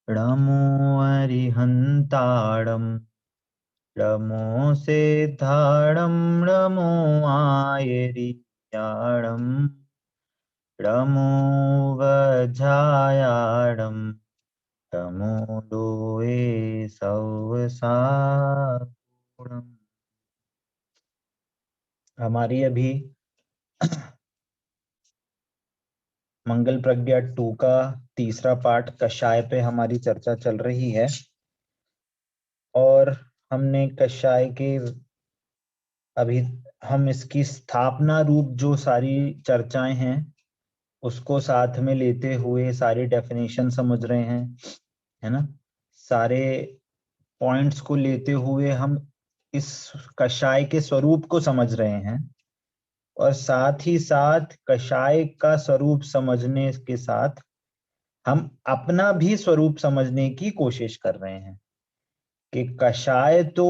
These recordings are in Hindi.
णमो अरिहन्ताणं णमो सिद्धाणं णमो आयरियाणं णमो वज्रायाणं णमो लोये सवसागुणम्। हमारी अभी मंगल प्रज्ञा 2 का तीसरा पाठ कषाय पे हमारी चर्चा चल रही है और हमने कषाय के अभी हम इसकी स्थापना रूप जो सारी चर्चाएं हैं उसको साथ में लेते हुए सारी डेफिनेशन समझ रहे हैं, है ना। सारे पॉइंट्स को लेते हुए हम इस कषाय के स्वरूप को समझ रहे हैं और साथ ही साथ कषाय का स्वरूप समझने के साथ हम अपना भी स्वरूप समझने की कोशिश कर रहे हैं कि कषाय तो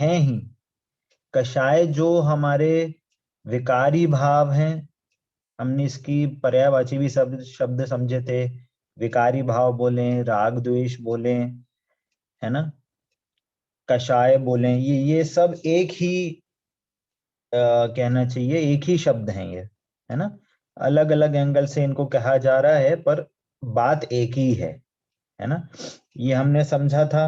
है ही, कषाय जो हमारे विकारी भाव हैं, हमने इसकी पर्यायवाची भी शब्द समझे थे। विकारी भाव बोले, राग द्वेष बोले, है ना, कषाय बोले, ये सब एक ही कहना चाहिए, एक ही शब्द हैं ये, है ना। अलग अलग एंगल से इनको कहा जा रहा है पर बात एक ही है ना। ये हमने समझा था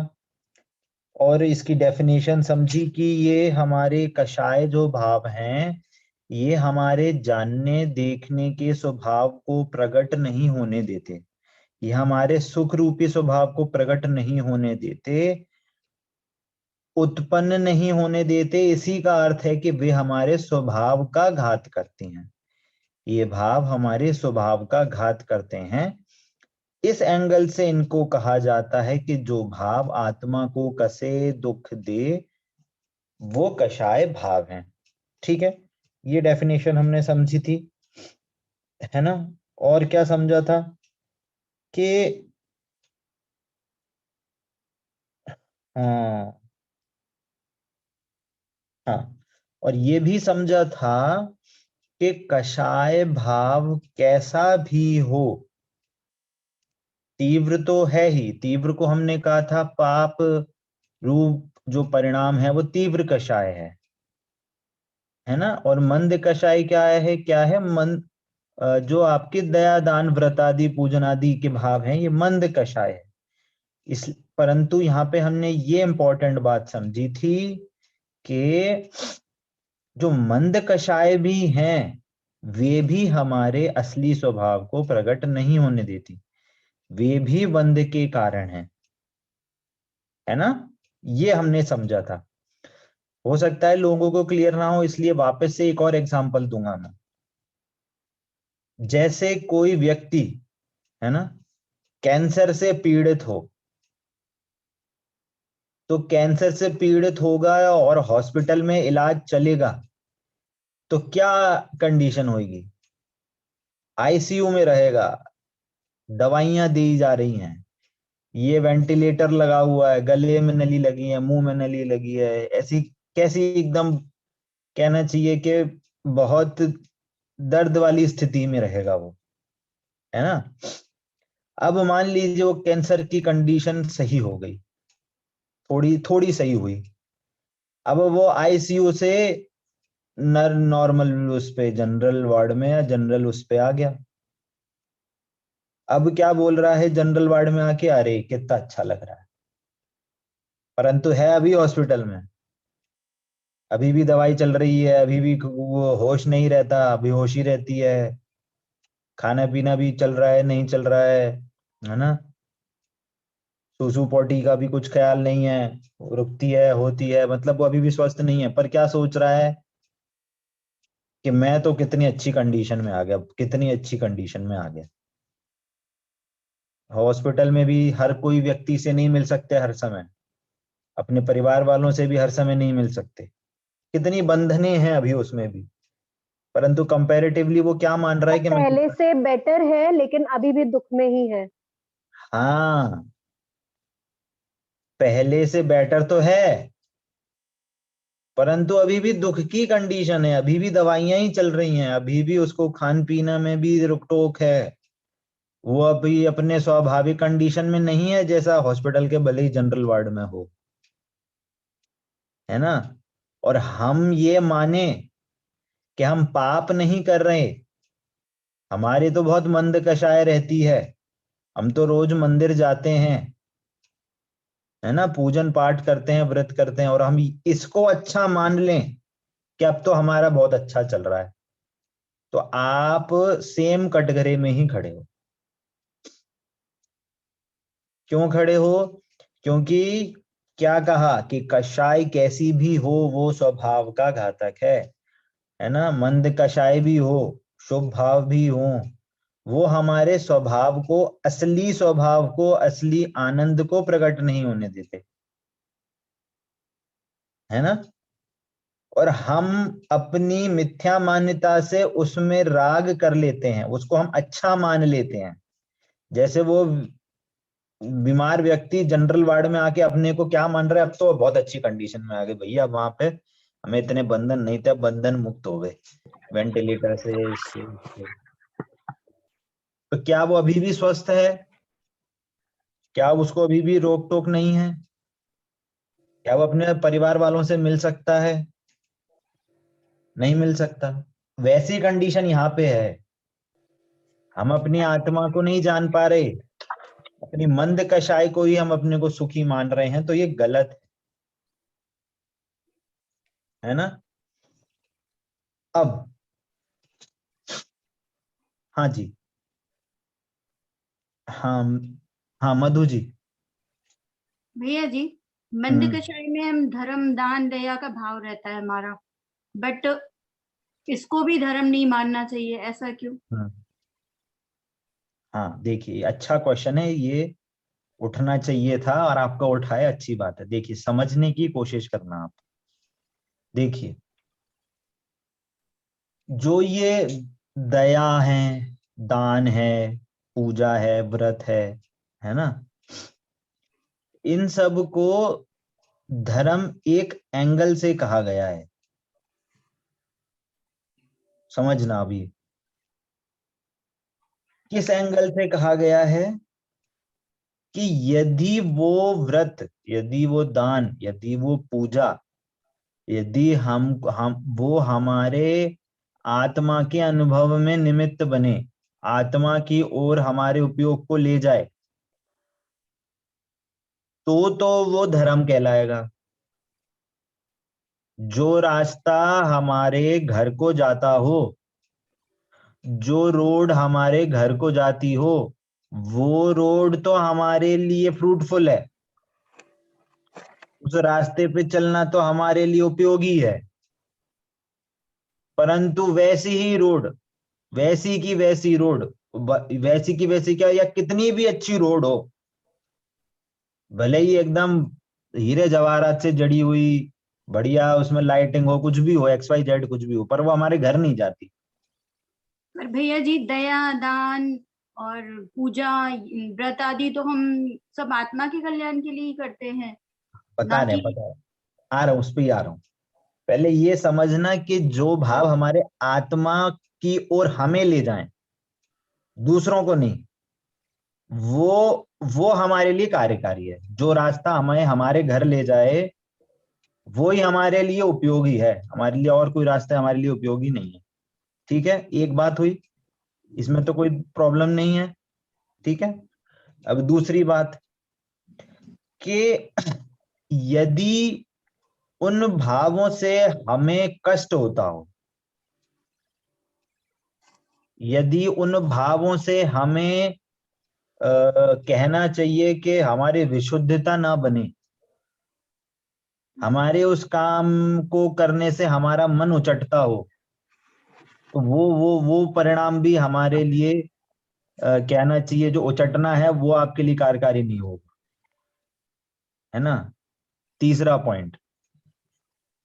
और इसकी डेफिनेशन समझी कि ये हमारे कषाय जो भाव हैं ये हमारे जानने देखने के स्वभाव को प्रकट नहीं होने देते, ये हमारे सुख रूपी स्वभाव को प्रकट नहीं होने देते, उत्पन्न नहीं होने देते। इसी का अर्थ है कि वे हमारे स्वभाव का घात करती हैं, ये भाव हमारे स्वभाव का घात करते हैं। इस एंगल से इनको कहा जाता है कि जो भाव आत्मा को कसे दुख दे वो कषाय भाव हैं। ठीक है, ये डेफिनेशन हमने समझी थी, है ना। और क्या समझा था कि हाँ हाँ, और ये भी समझा था कि कषाय भाव कैसा भी हो, तीव्र तो है ही, तीव्र को हमने कहा था पाप रूप जो परिणाम है वो तीव्र कषाय है ना। और मंद कषाय क्या है मंद, जो आपके दया दान व्रत आदि पूजन आदि के भाव हैं ये मंद कषाय है। इस परंतु यहाँ पे हमने ये इंपॉर्टेंट बात समझी थी कि जो मंद कषाय भी हैं वे भी हमारे असली स्वभाव को प्रकट नहीं होने देती, वे भी बंध के कारण है ना। ये हमने समझा था। हो सकता है लोगों को क्लियर ना हो इसलिए वापस से एक और एग्जांपल दूंगा मैं। जैसे कोई व्यक्ति, है ना, कैंसर से पीड़ित हो, तो कैंसर से पीड़ित होगा और हॉस्पिटल में इलाज चलेगा तो क्या कंडीशन होगी, आईसीयू में रहेगा, दवाइयां दी जा रही हैं, ये वेंटिलेटर लगा हुआ है, गले में नली लगी है, मुंह में नली लगी है, ऐसी कैसी एकदम कहना चाहिए कि बहुत दर्द वाली स्थिति में रहेगा वो, है ना। अब मान लीजिए वो कैंसर की कंडीशन सही हो गई, थोड़ी थोड़ी सही हुई, अब वो आईसीयू से नॉर्मल उस पे जनरल वार्ड में या जनरल उस पे आ गया। अब क्या बोल रहा है जनरल वार्ड में आके, अरे कितना अच्छा लग रहा है, परंतु है अभी हॉस्पिटल में, अभी भी दवाई चल रही है, अभी भी वो होश नहीं रहता, बेहोशी रहती है, खाना पीना भी चल रहा है नहीं चल रहा है ना, सूसू पोटी का भी कुछ ख्याल नहीं है, रुकती है होती है, मतलब वो अभी भी स्वस्थ नहीं है, पर क्या सोच रहा है कि मैं तो कितनी अच्छी कंडीशन में आ गया, कितनी अच्छी कंडीशन में आ गया। हॉस्पिटल में भी हर कोई व्यक्ति से नहीं मिल सकते हर समय, अपने परिवार वालों से भी हर समय नहीं मिल सकते, कितनी बंधने हैं अभी उसमें भी, परंतु कंपैरेटिवली वो क्या मान रहा वो है कि मैं पहले से बेटर है लेकिन अभी भी दुख में ही है। हाँ, पहले से बेटर तो है परंतु अभी भी दुख की कंडीशन है, अभी भी दवाइयां ही चल रही हैं, अभी भी उसको खान पीना में भी रुक टोक है, वो अभी अपने स्वाभाविक कंडीशन में नहीं है, जैसा हॉस्पिटल के भले ही जनरल वार्ड में हो, है ना। और हम ये माने कि हम पाप नहीं कर रहे, हमारी तो बहुत मंद कषाय रहती है, हम तो रोज मंदिर जाते हैं, है ना, पूजन पाठ करते हैं, व्रत करते हैं, और हम इसको अच्छा मान लें कि अब तो हमारा बहुत अच्छा चल रहा है, तो आप सेम कटघरे में ही खड़े हो। क्यों खड़े हो? क्योंकि क्या कहा कि कषाय कैसी भी हो वो स्वभाव का घातक है ना। मंद कषाय भी हो, शुभ भाव भी हो, वो हमारे स्वभाव को, असली स्वभाव को, असली आनंद को प्रकट नहीं होने देते, है ना। और हम अपनी मिथ्या मान्यता से उसमें राग कर लेते हैं, उसको हम अच्छा मान लेते हैं। जैसे वो बीमार व्यक्ति जनरल वार्ड में आके अपने को क्या मान रहा है, अब तो बहुत अच्छी कंडीशन में आ गए भैया, वहां पे हमें इतने बंधन नहीं थे, अब बंधन मुक्त हो गए वेंटिलेटर से, इससे। तो क्या वो अभी भी स्वस्थ है? क्या उसको अभी भी रोक टोक नहीं है? क्या वो अपने परिवार वालों से मिल सकता है? नहीं मिल सकता। वैसी कंडीशन यहाँ पे है। हम अपनी आत्मा को नहीं जान पा रहे, अपनी मंद कषाय को ही हम अपने को सुखी मान रहे हैं, तो ये गलत है ना। अब हाँ जी, हाँ, हाँ मधु जी। भैया जी, मंद हम्म। कषाय में हम धर्म दान दया का भाव रहता है हमारा, बट इसको भी धर्म नहीं मानना चाहिए, ऐसा क्यों? हम्म। हाँ देखिए, अच्छा क्वेश्चन है ये, उठना चाहिए था और आपका उठाया, अच्छी बात है। देखिए, समझने की कोशिश करना आप। देखिए, जो ये दया है, दान है, पूजा है, व्रत है ना, इन सब को धर्म एक एंगल से कहा गया है, समझना अभी। किस एंगल से कहा गया है? कि यदि वो व्रत, यदि वो दान, यदि वो पूजा, यदि हम वो हमारे आत्मा के अनुभव में निमित्त बने, आत्मा की ओर हमारे उपयोग को ले जाए, तो वो धर्म कहलाएगा। जो रास्ता हमारे घर को जाता हो, जो रोड हमारे घर को जाती हो, वो रोड तो हमारे लिए फ्रूटफुल है, उस रास्ते पे चलना तो हमारे लिए उपयोगी है। परंतु वैसी ही रोड, वैसी की वैसी रोड, वैसी की वैसी क्या, या कितनी भी अच्छी रोड हो, भले ही एकदम हीरे जवाहरात से जड़ी हुई, बढ़िया उसमें लाइटिंग हो, कुछ भी हो, एक्स वाई जेड कुछ भी हो, पर वो हमारे घर नहीं जाती। पर भैया जी, दया दान और पूजा व्रत आदि तो हम सब आत्मा के कल्याण के लिए ही करते हैं, पता ना नहीं, कि। पता है, आ रहा हूं, उस पर ही आ रहा हूँ। पहले ये समझना कि जो भाव हमारे आत्मा की ओर हमें ले जाएं, दूसरों को नहीं, वो हमारे लिए कार्यकारी है। जो रास्ता हमें हमारे घर ले जाए, वो ही हमारे लिए उपयोगी है, हमारे लिए और कोई रास्ता हमारे लिए उपयोगी नहीं है। ठीक है, एक बात हुई, इसमें तो कोई प्रॉब्लम नहीं है। ठीक है। अब दूसरी बात, कि यदि उन भावों से हमें कष्ट होता हो, यदि उन भावों से हमें कहना चाहिए कि हमारी विशुद्धता ना बने, हमारे उस काम को करने से हमारा मन उचटता हो, तो वो परिणाम भी हमारे लिए कहना चाहिए, जो उचटना है वो आपके लिए कार्यकारी नहीं होगा, है ना। तीसरा पॉइंट,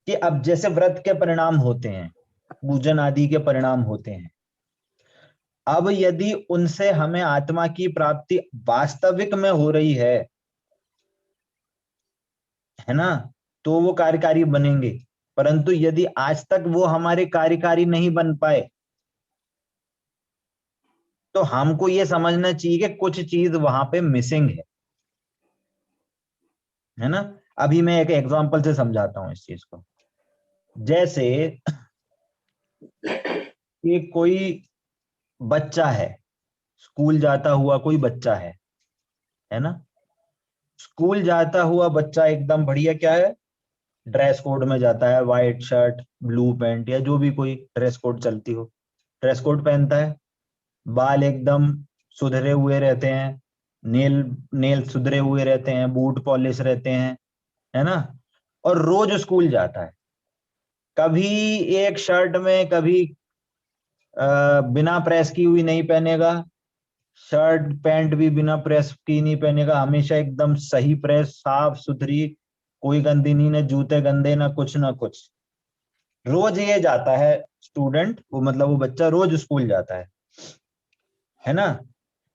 कि अब जैसे व्रत के परिणाम होते हैं, पूजन आदि के परिणाम होते हैं, अब यदि उनसे हमें आत्मा की प्राप्ति वास्तविक में हो रही है ना, तो वो कार्यकारी बनेंगे। परंतु यदि आज तक वो हमारे कार्यकारी नहीं बन पाए, तो हमको ये समझना चाहिए कि कुछ चीज वहां पे मिसिंग है ना। अभी मैं एक एग्जांपल से समझाता हूँ इस चीज को। जैसे कि कोई बच्चा है, स्कूल जाता हुआ कोई बच्चा है ना। स्कूल जाता हुआ बच्चा एकदम बढ़िया क्या है, ड्रेस कोड में जाता है, व्हाइट शर्ट ब्लू पैंट या जो भी कोई ड्रेस कोड चलती हो, ड्रेस कोड पहनता है। बाल एकदम सुधरे हुए रहते हैं, नेल नेल सुधरे हुए रहते हैं, बूट पॉलिश रहते हैं, है ना। और रोज स्कूल जाता है। कभी एक शर्ट में कभी बिना प्रेस की हुई नहीं पहनेगा, शर्ट पैंट भी बिना प्रेस की नहीं पहनेगा, हमेशा एकदम सही प्रेस साफ सुथरी, कोई गंदी नहीं, ना जूते गंदे ना कुछ ना कुछ। रोज ये जाता है स्टूडेंट, वो मतलब वो बच्चा रोज स्कूल जाता है ना।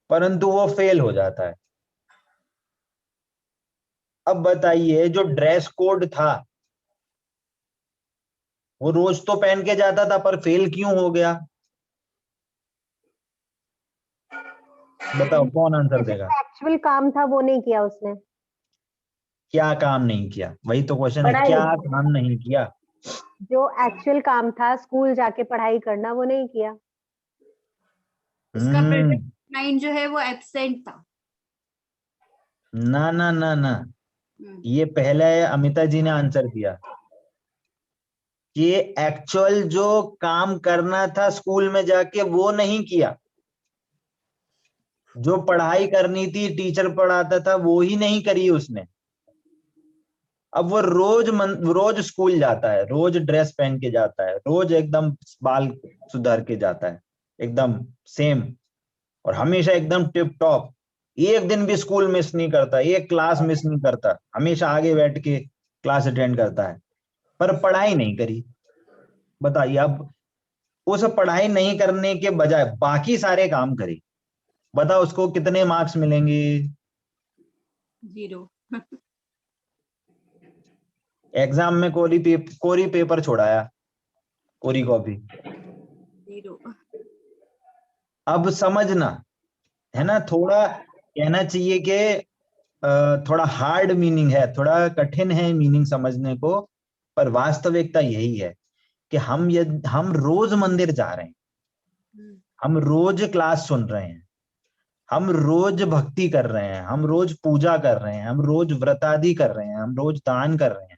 परंतु वो फेल हो जाता है। अब बताइए जो ड्रेस कोड था वो रोज तो पहन के जाता था, पर फेल क्यों हो गया? बताओ कौन आंसर जैसे देगा। एक्चुअल काम था वो नहीं किया उसने। क्या काम नहीं किया, वही तो क्वेश्चन है, पढ़ाई, क्या काम नहीं किया? जो एक्चुअल काम था स्कूल जाके पढ़ाई करना वो नहीं किया। उसका हम्म। प्रेजेंट टाइम जो है वो एब्सेंट था। ना ना ना ना, ये पहले अमिता जी ने आंसर दिया कि एक्चुअल जो काम करना था स्कूल में जाके वो नहीं किया, जो पढ़ाई करनी थी टीचर पढ़ाता था वो ही नहीं करी उसने। अब वो रोज स्कूल जाता है, रोज ड्रेस पहन के जाता है, रोज एकदम बाल सुधार के जाता है, एकदम सेम, और हमेशा एकदम टिप टॉप। एक दिन भी स्कूल मिस नहीं करता, एक क्लास मिस नहीं करता, हमेशा आगे बैठ के क्लास अटेंड करता है, पर पढ़ाई नहीं करी। बताइए अब, उस पढ़ाई नहीं करने के बजाय बाकी सारे काम करे, बताओ उसको कितने मार्क्स मिलेंगे? 0। एग्जाम में कोरी पेपर छोड़ाया, कोरी कॉपी। 0। अब समझना, है ना, थोड़ा कहना चाहिए कि थोड़ा हार्ड मीनिंग है, थोड़ा कठिन है मीनिंग समझने को, पर वास्तविकता यही है कि हम रोज मंदिर जा रहे हैं, हम रोज क्लास सुन रहे हैं, हम रोज भक्ति कर रहे हैं, हम रोज पूजा कर रहे हैं, हम रोज व्रत आदि कर रहे हैं, हम रोज दान कर रहे हैं,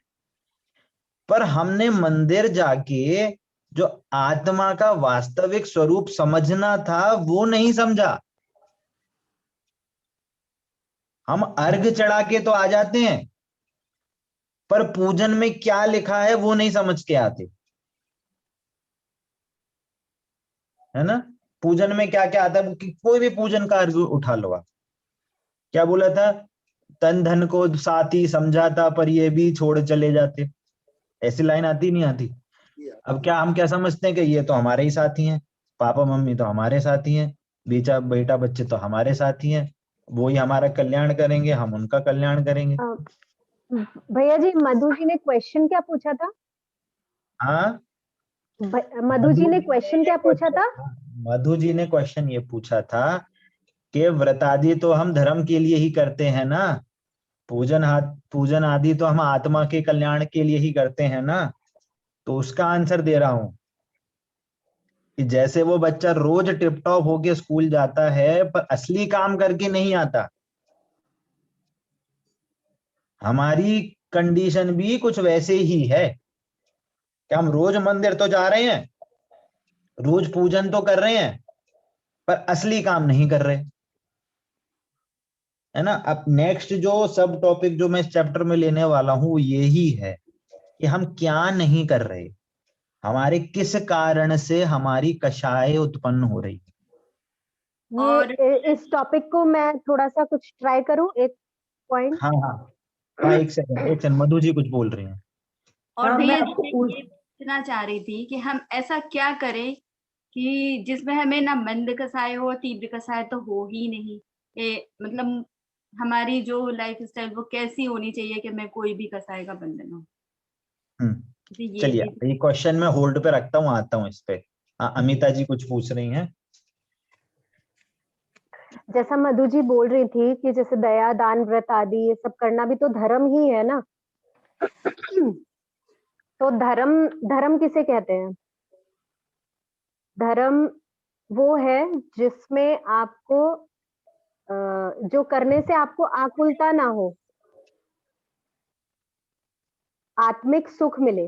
पर हमने मंदिर जाके जो आत्मा का वास्तविक स्वरूप समझना था वो नहीं समझा। हम अर्घ चढ़ा के तो आ जाते हैं, पर पूजन में क्या लिखा है वो नहीं समझ के आते, है ना। पूजन में क्या क्या आता है, कोई भी पूजन का अर्घ उठा लो आप, क्या बोला था, तन धन को साथी समझा था पर ये भी छोड़ चले जाते, ऐसी लाइन आती नहीं आती? अब क्या हम क्या समझते हैं कि ये तो हमारे ही साथी हैं, पापा मम्मी तो हमारे साथी हैं, बेटा बेटा बच्चे तो हमारे साथी हैं, वो ही हमारा कल्याण करेंगे, हम उनका कल्याण करेंगे। अ, भैया जी, मधु जी ने क्वेश्चन क्या पूछा था? हाँ, मधु मधु जी ने जी ने क्वेश्चन ये क्या पूछा क्वेश्चन था? मधु जी ने क्वेश्चन ये पूछा था कि व्रत आदि तो हम धर्म के लिए ही करते हैं ना, पूजन आदि तो हम आत्मा के कल्याण के लिए ही करते हैं ना। तो उसका आंसर दे रहा हूं कि जैसे वो बच्चा रोज टिप टॉप होके स्कूल जाता है पर असली काम करके नहीं आता, हमारी कंडीशन भी कुछ वैसे ही है कि हम रोज मंदिर तो जा रहे हैं, रोज पूजन तो कर रहे हैं, पर असली काम नहीं कर रहे, है ना। अब नेक्स्ट जो सब टॉपिक जो मैं इस चैप्टर में लेने वाला हूं वो यही है कि हम क्या नहीं कर रहे, हमारे किस कारण से हमारी कषाय उत्पन्न हो रही है। और इस टॉपिक को मैं थोड़ा सा कुछ ट्राई करूं, एक पॉइंट। हाँ हाँ हाँ, एक सेकंड एक सेकंड, मधु जी कुछ बोल रही हैं। और हाँ मैं भैया जी आपको मैं ये पूछना चाह रही थी कि हम ऐसा क्या करें कि जिसमें हमें ना मंद कसाय हो और तीव्र कसाय तो हो ही नहीं। मतलब हमारी जो लाइफ स्टाइल वो कैसी होनी चाहिए कि मैं कोई भी कसाय का बंधन हो। तो ये चलिए, भी। ये क्वेश्चन मैं होल्ड पे रखता हूँ, आता हूँ इस पे। हाँ, अमिता जी कुछ पूछ रही हैं। जैसा मधु जी बोल रही थी कि जैसे दया दान व्रत आदि ये सब करना भी तो धर्म ही है ना। तो धर्म धर्म किसे कहते हैं? धर्म वो है जिसमें आपको जो करने से आपको आकुलता ना हो, आत्मिक सुख मिले,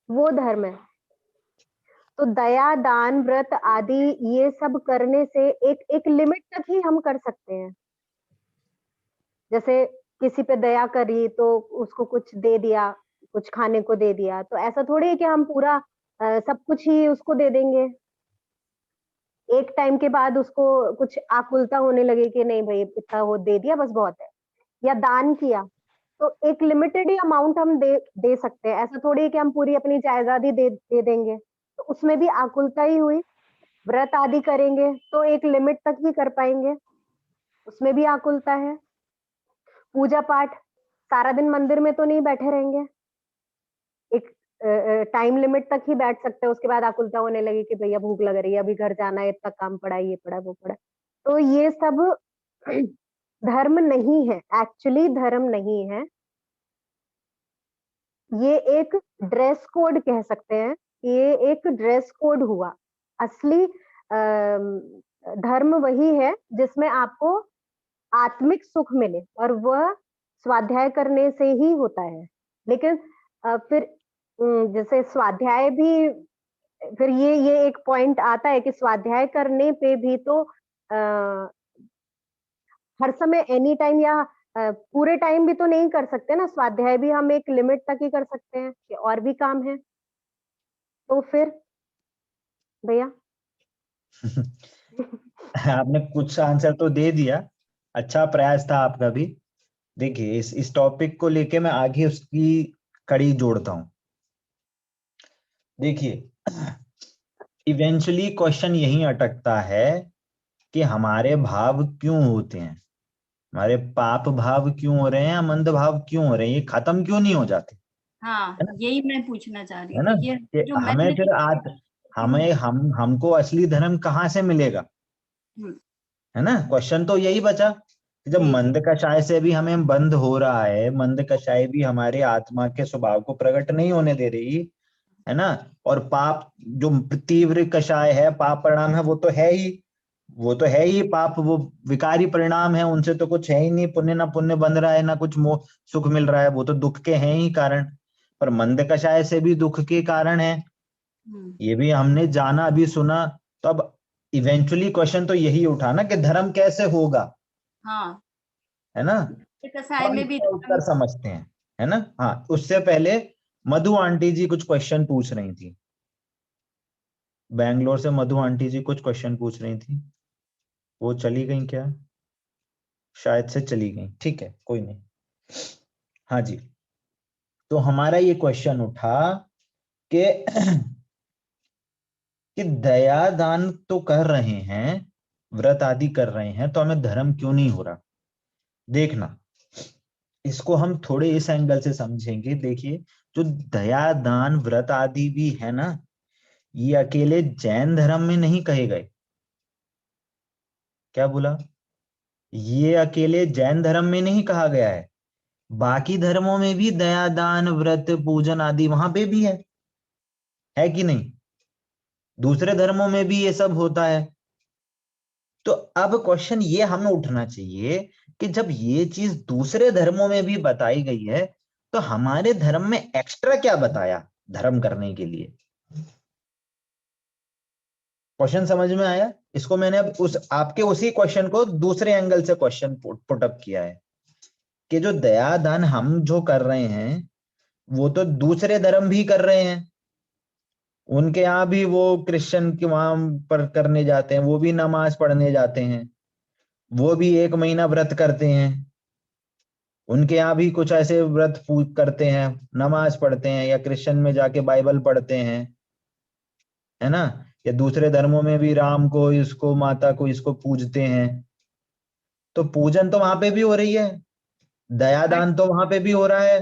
वो धर्म है। तो दया दान व्रत आदि ये सब करने से एक लिमिट तक ही हम कर सकते हैं। जैसे किसी पे दया करी तो उसको कुछ दे दिया, कुछ खाने को दे दिया, तो ऐसा थोड़ी है कि हम पूरा सब कुछ ही उसको दे देंगे। एक टाइम के बाद उसको कुछ आकुलता होने लगे कि नहीं भाई इतना वो दे दिया बस बहुत है, या दान किया तो एक लिमिटेड ही अमाउंट हम दे सकते हैं। ऐसा थोड़ी है कि हम पूरी अपनी जायदाद ही दे देंगे, तो उसमें भी आकुलता ही हुई। व्रत आदि करेंगे तो एक लिमिट तक ही कर पाएंगे, उसमें भी आकुलता है। पूजा पाठ सारा दिन मंदिर में तो नहीं बैठे रहेंगे, एक टाइम लिमिट तक ही बैठ सकते हैं, उसके बाद आकुलता होने लगी कि भैया भूख लग रही है, अभी घर जाना है, इतना काम पड़ा है, ये पड़ा है, वो पड़ा है। तो ये सब धर्म नहीं है, एक्चुअली धर्म नहीं है। ये एक ड्रेस कोड कह सकते हैं, ये एक ड्रेस कोड हुआ। असली धर्म वही है जिसमें आपको आत्मिक सुख मिले, और वह स्वाध्याय करने से ही होता है। लेकिन फिर जैसे स्वाध्याय भी, फिर ये एक पॉइंट आता है कि स्वाध्याय करने पे भी तो हर समय एनी टाइम या पूरे टाइम भी तो नहीं कर सकते ना। स्वाध्याय भी हम एक लिमिट तक ही कर सकते हैं, कि और भी काम है। तो फिर भैया आपने कुछ आंसर तो दे दिया, अच्छा प्रयास था आपका भी। देखिए इस टॉपिक को लेके मैं आगे उसकी कड़ी जोड़ता हूं। देखिए इवेंचुअली क्वेश्चन यही अटकता है कि हमारे भाव क्यों होते हैं, हमारे पाप भाव क्यों हो रहे हैं या मंद भाव क्यों हो रहे हैं, ये खत्म क्यों नहीं हो जाते, हाँ, है ना? यही मैं पूछना चाह रही है ना थी कि कि जो हमें मन फिर क्यों। हमको असली धर्म कहाँ से मिलेगा, हम्म, है ना? क्वेश्चन तो यही बचा कि जब जी जी। मंद कषाय से भी हमें बंद हो रहा है, मंद कषाय भी हमारे आत्मा के स्वभाव को प्रकट नहीं होने दे रही, है ना? और पाप जो तीव्र कषाय है, पाप परिणाम है, वो तो है ही, वो तो है ही पाप, वो विकारी परिणाम है, उनसे तो कुछ है ही नहीं, पुण्य ना पुण्य बन रहा है ना कुछ मोह सुख मिल रहा है, वो तो दुख के हैं ही कारण। पर मंद कषाय से भी दुख के कारण है, हम्म, ये भी हमने जाना अभी सुना। तो अब इवेंचुअली क्वेश्चन तो यही उठा ना कि धर्म कैसे होगा, हाँ, है ना? तो कसाय अब में भी इसका उत्तर समझते हैं, है ना? हाँ, उससे पहले मधु आंटी जी कुछ क्वेश्चन पूछ रही थी, बैंगलोर से मधु आंटी जी कुछ क्वेश्चन पूछ रही थी, वो चली गई क्या? शायद से चली गई, ठीक है कोई नहीं। हाँ जी, तो हमारा ये क्वेश्चन उठा कि कि दया दान तो कर रहे हैं, व्रत आदि कर रहे हैं, तो हमें धर्म क्यों नहीं हो रहा? देखना, इसको हम थोड़े इस एंगल से समझेंगे। देखिए जो दया दान व्रत आदि भी है ना, ये अकेले जैन धर्म में नहीं कहे गए। क्या बोला? ये अकेले जैन धर्म में नहीं कहा गया है, बाकी धर्मों में भी दया दान व्रत पूजन आदि वहां पे भी है कि नहीं? दूसरे धर्मों में भी ये सब होता है। तो अब क्वेश्चन ये हमें उठना चाहिए कि जब ये चीज दूसरे धर्मों में भी बताई गई है, तो हमारे धर्म में एक्स्ट्रा क्या बताया धर्म करने के लिए? क्वेश्चन समझ में आया? इसको मैंने अब उस आपके उसी क्वेश्चन को दूसरे एंगल से क्वेश्चन पुट अप किया है कि जो दया दान हम जो कर रहे हैं, वो तो दूसरे धर्म भी कर रहे हैं। उनके यहाँ भी वो क्रिश्चियन के वहां पर करने जाते हैं, वो भी नमाज पढ़ने जाते हैं, वो भी 1 महीना व्रत करते हैं, उनके यहाँ भी कुछ ऐसे व्रत करते हैं, नमाज पढ़ते हैं, या क्रिश्चियन में जाके बाइबल पढ़ते हैं, है ना? या दूसरे धर्मों में भी राम को, इसको, माता को, इसको पूजते हैं। तो पूजन तो वहां पे भी हो रही है, दया बट दान तो वहां पे भी हो रहा है।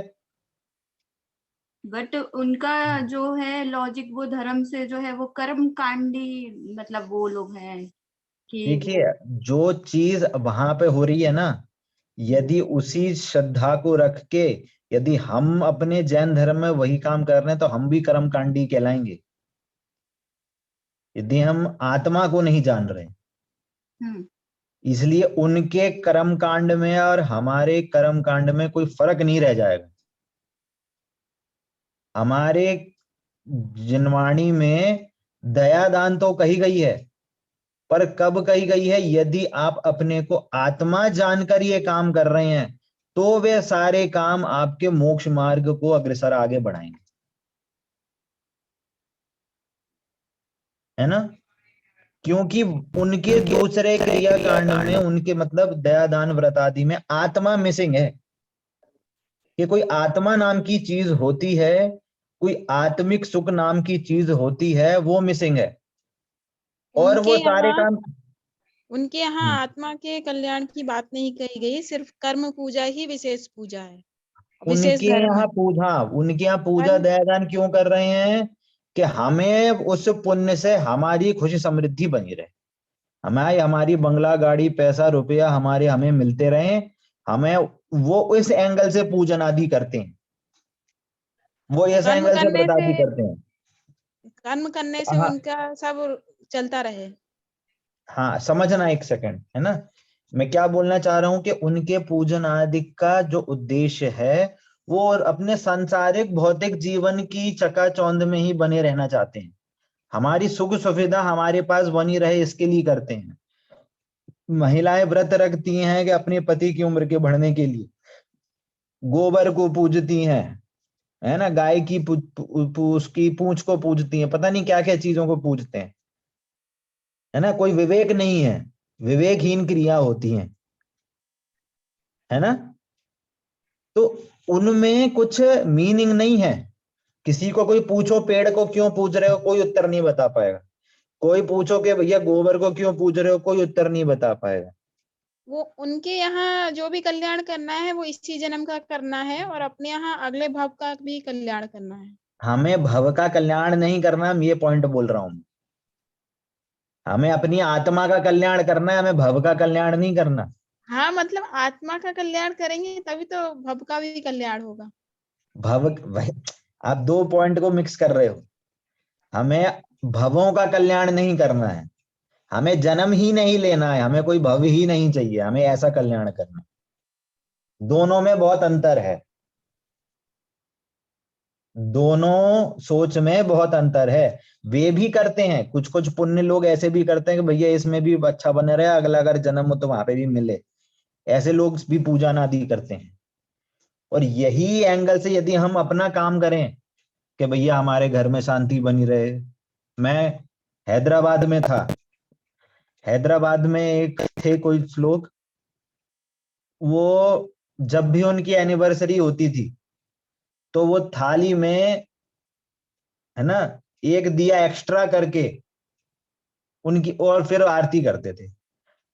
बट उनका जो है लॉजिक, वो धर्म से जो है वो कर्म कांडी, मतलब वो लोग हैं। कि देखिए, जो चीज वहां पे हो रही है ना, यदि उसी श्रद्धा को रख के यदि हम अपने जैन धर्म में वही काम कर रहे हैं तो हम भी कर्मकांडी कहलाएंगे, यदि हम आत्मा को नहीं जान रहे। हम्म, इसलिए उनके कर्म कांड में और हमारे कर्म कांड में कोई फर्क नहीं रह जाएगा। हमारे जिनवाणी में दया दान तो कही गई है, पर कब कही गई है? यदि आप अपने को आत्मा जानकर ये काम कर रहे हैं तो वे सारे काम आपके मोक्ष मार्ग को अग्रसर आगे बढ़ाएंगे, है ना? क्योंकि उनके दूसरे क्रिया कांड में, उनके मतलब दया दान व्रत आदि में आत्मा मिसिंग है। कि कोई आत्मा नाम की चीज होती है, कोई आत्मिक सुख नाम की चीज होती है, वो मिसिंग है। और वो सारे काम उनके यहाँ आत्मा के कल्याण की बात नहीं कही गई, सिर्फ कर्म पूजा ही विशेष पूजा है, विशेष उनके धर्म है। यहाँ पूजा, उनके यहाँ पूजा पर दयादान क्यों कर रहे हैं? कि हमें उस पुण्य से हमारी खुशी समृद्धि बनी रहे, हमारी बंगला गाड़ी पैसा रुपया हमारे हमें मिलते रहे, हमें वो इस एंगल से पूजन आदि करते हैं, वो इस कर्म एंगल से करने व्रत से आदि करते हैं। कर्म करने से हाँ, उनका सब चलता रहे। हाँ, समझना एक सेकंड, है ना? मैं क्या बोलना चाह रहा हूं कि उनके पूजन आदि का जो उद्देश्य है वो अपने सांसारिक भौतिक जीवन की चकाचौंध में ही बने रहना चाहते हैं, हमारी सुख सुविधा हमारे पास बनी रहे इसके लिए करते हैं। महिलाएं व्रत रखती हैं कि अपने पति की उम्र के बढ़ने के लिए, गोबर को पूजती हैं, है ना, गाय की उसकी पूंछ को पूजती हैं, पता नहीं क्या क्या चीजों को पूजते हैं, है ना? कोई विवेक नहीं है, विवेकहीन क्रिया होती हैं, है ना? तो उनमें कुछ मीनिंग नहीं है। किसी को कोई पूछो पेड़ को क्यों पूज रहे हो, कोई उत्तर नहीं बता पाएगा। कोई पूछो कि भैया गोबर को क्यों पूज रहे हो, कोई उत्तर नहीं बता पाएगा। वो उनके यहाँ जो भी कल्याण करना है वो इसी जन्म का करना है, और अपने यहाँ अगले भाव का भी कल्याण करना है। हमें भव का कल्याण नहीं करना, हम ये पॉइंट बोल रहा हूं। हमें अपनी आत्मा का कल्याण करना है, हमें भव का कल्याण नहीं करना। हाँ, मतलब आत्मा का कल्याण करेंगे तभी तो भव का भी कल्याण होगा। भव आप दो पॉइंट को मिक्स कर रहे हो। हमें भवों का कल्याण नहीं करना है, हमें जन्म ही नहीं लेना है, हमें कोई भव ही नहीं चाहिए, हमें ऐसा कल्याण करना है। दोनों में बहुत अंतर है, दोनों सोच में बहुत अंतर है। वे भी करते हैं, कुछ कुछ पुण्य लोग ऐसे भी करते हैं कि भैया इसमें भी अच्छा बने रहे, अगला अगर जन्म हो तो वहां पे भी मिले, ऐसे लोग भी पूजा आदि करते हैं। और यही एंगल से यदि हम अपना काम करें कि भैया हमारे घर में शांति बनी रहे। मैं हैदराबाद में था, हैदराबाद में एक थे कोई लोग, वो जब भी उनकी एनिवर्सरी होती थी तो वो थाली में, है ना, एक दिया एक्स्ट्रा करके उनकी और फिर आरती करते थे।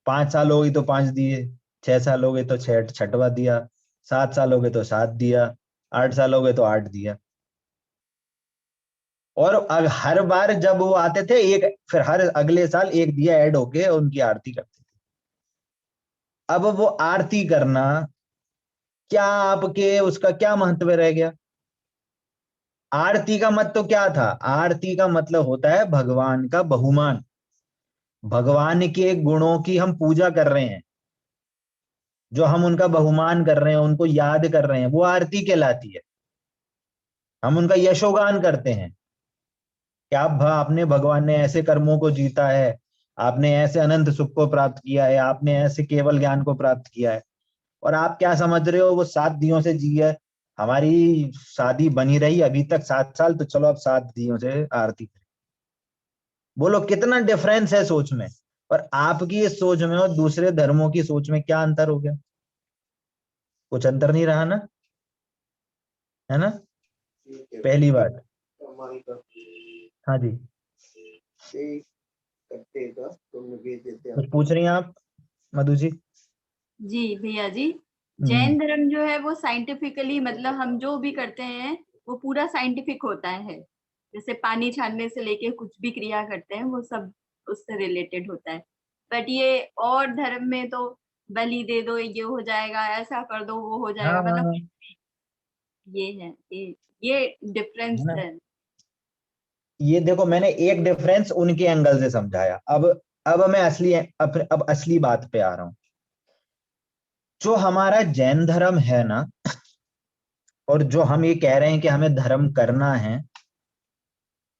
5 साल हो गई तो 5 दिए, 6 साल हो गए तो 6वां दिया, 7 साल हो गए तो 7 दिया, 8 साल हो गए तो 8 दिया। और हर बार जब वो आते थे एक, फिर हर अगले साल एक दिया ऐड होके उनकी आरती करते थे। अब वो आरती करना क्या आपके उसका क्या महत्व रह गया? आरती का मतलब क्या था? आरती का मतलब होता है भगवान का बहुमान, भगवान के गुणों की हम पूजा कर रहे हैं, जो हम उनका बहुमान कर रहे हैं, उनको याद कर रहे हैं, वो आरती कहलाती है। हम उनका यशोगान करते हैं कि आपने भगवान ने ऐसे कर्मों को जीता है, आपने ऐसे अनंत सुख को प्राप्त किया है, आपने ऐसे केवल ज्ञान को प्राप्त किया है। और आप क्या समझ रहे हो वो 7 दियों से जी है, हमारी शादी बनी रही अभी तक 7 साल, तो चलो अब 7 दियों से आरती करें। बोलो कितना डिफरेंस है सोच में, और आपकी इस सोच में और दूसरे धर्मों की सोच में क्या अंतर हो गया? कुछ अंतर नहीं रहा ना, है ना? पहली बात। हाँ जी, कुछ पूछ रही हैं आप मधु जी? जी भैया जी, जैन धर्म जो है वो साइंटिफिकली, मतलब हम जो भी करते हैं वो पूरा साइंटिफिक होता है। जैसे पानी छानने से लेके कुछ भी क्रिया करते हैं वो सब उससे रिलेटेड होता है। बट ये और धर्म में तो बलि दे दो, ये हो जाएगा, ऐसा कर दो, वो हो जाएगा, मतलब हाँ, ये है, ये डिफरेंस है ना। है। ये देखो, मैंने एक डिफरेंस उनके एंगल से समझाया। अब मैं अब असली बात पे आ रहा हूं। जो हमारा जैन धर्म है ना, और जो हम ये कह रहे हैं कि हमें धर्म करना है,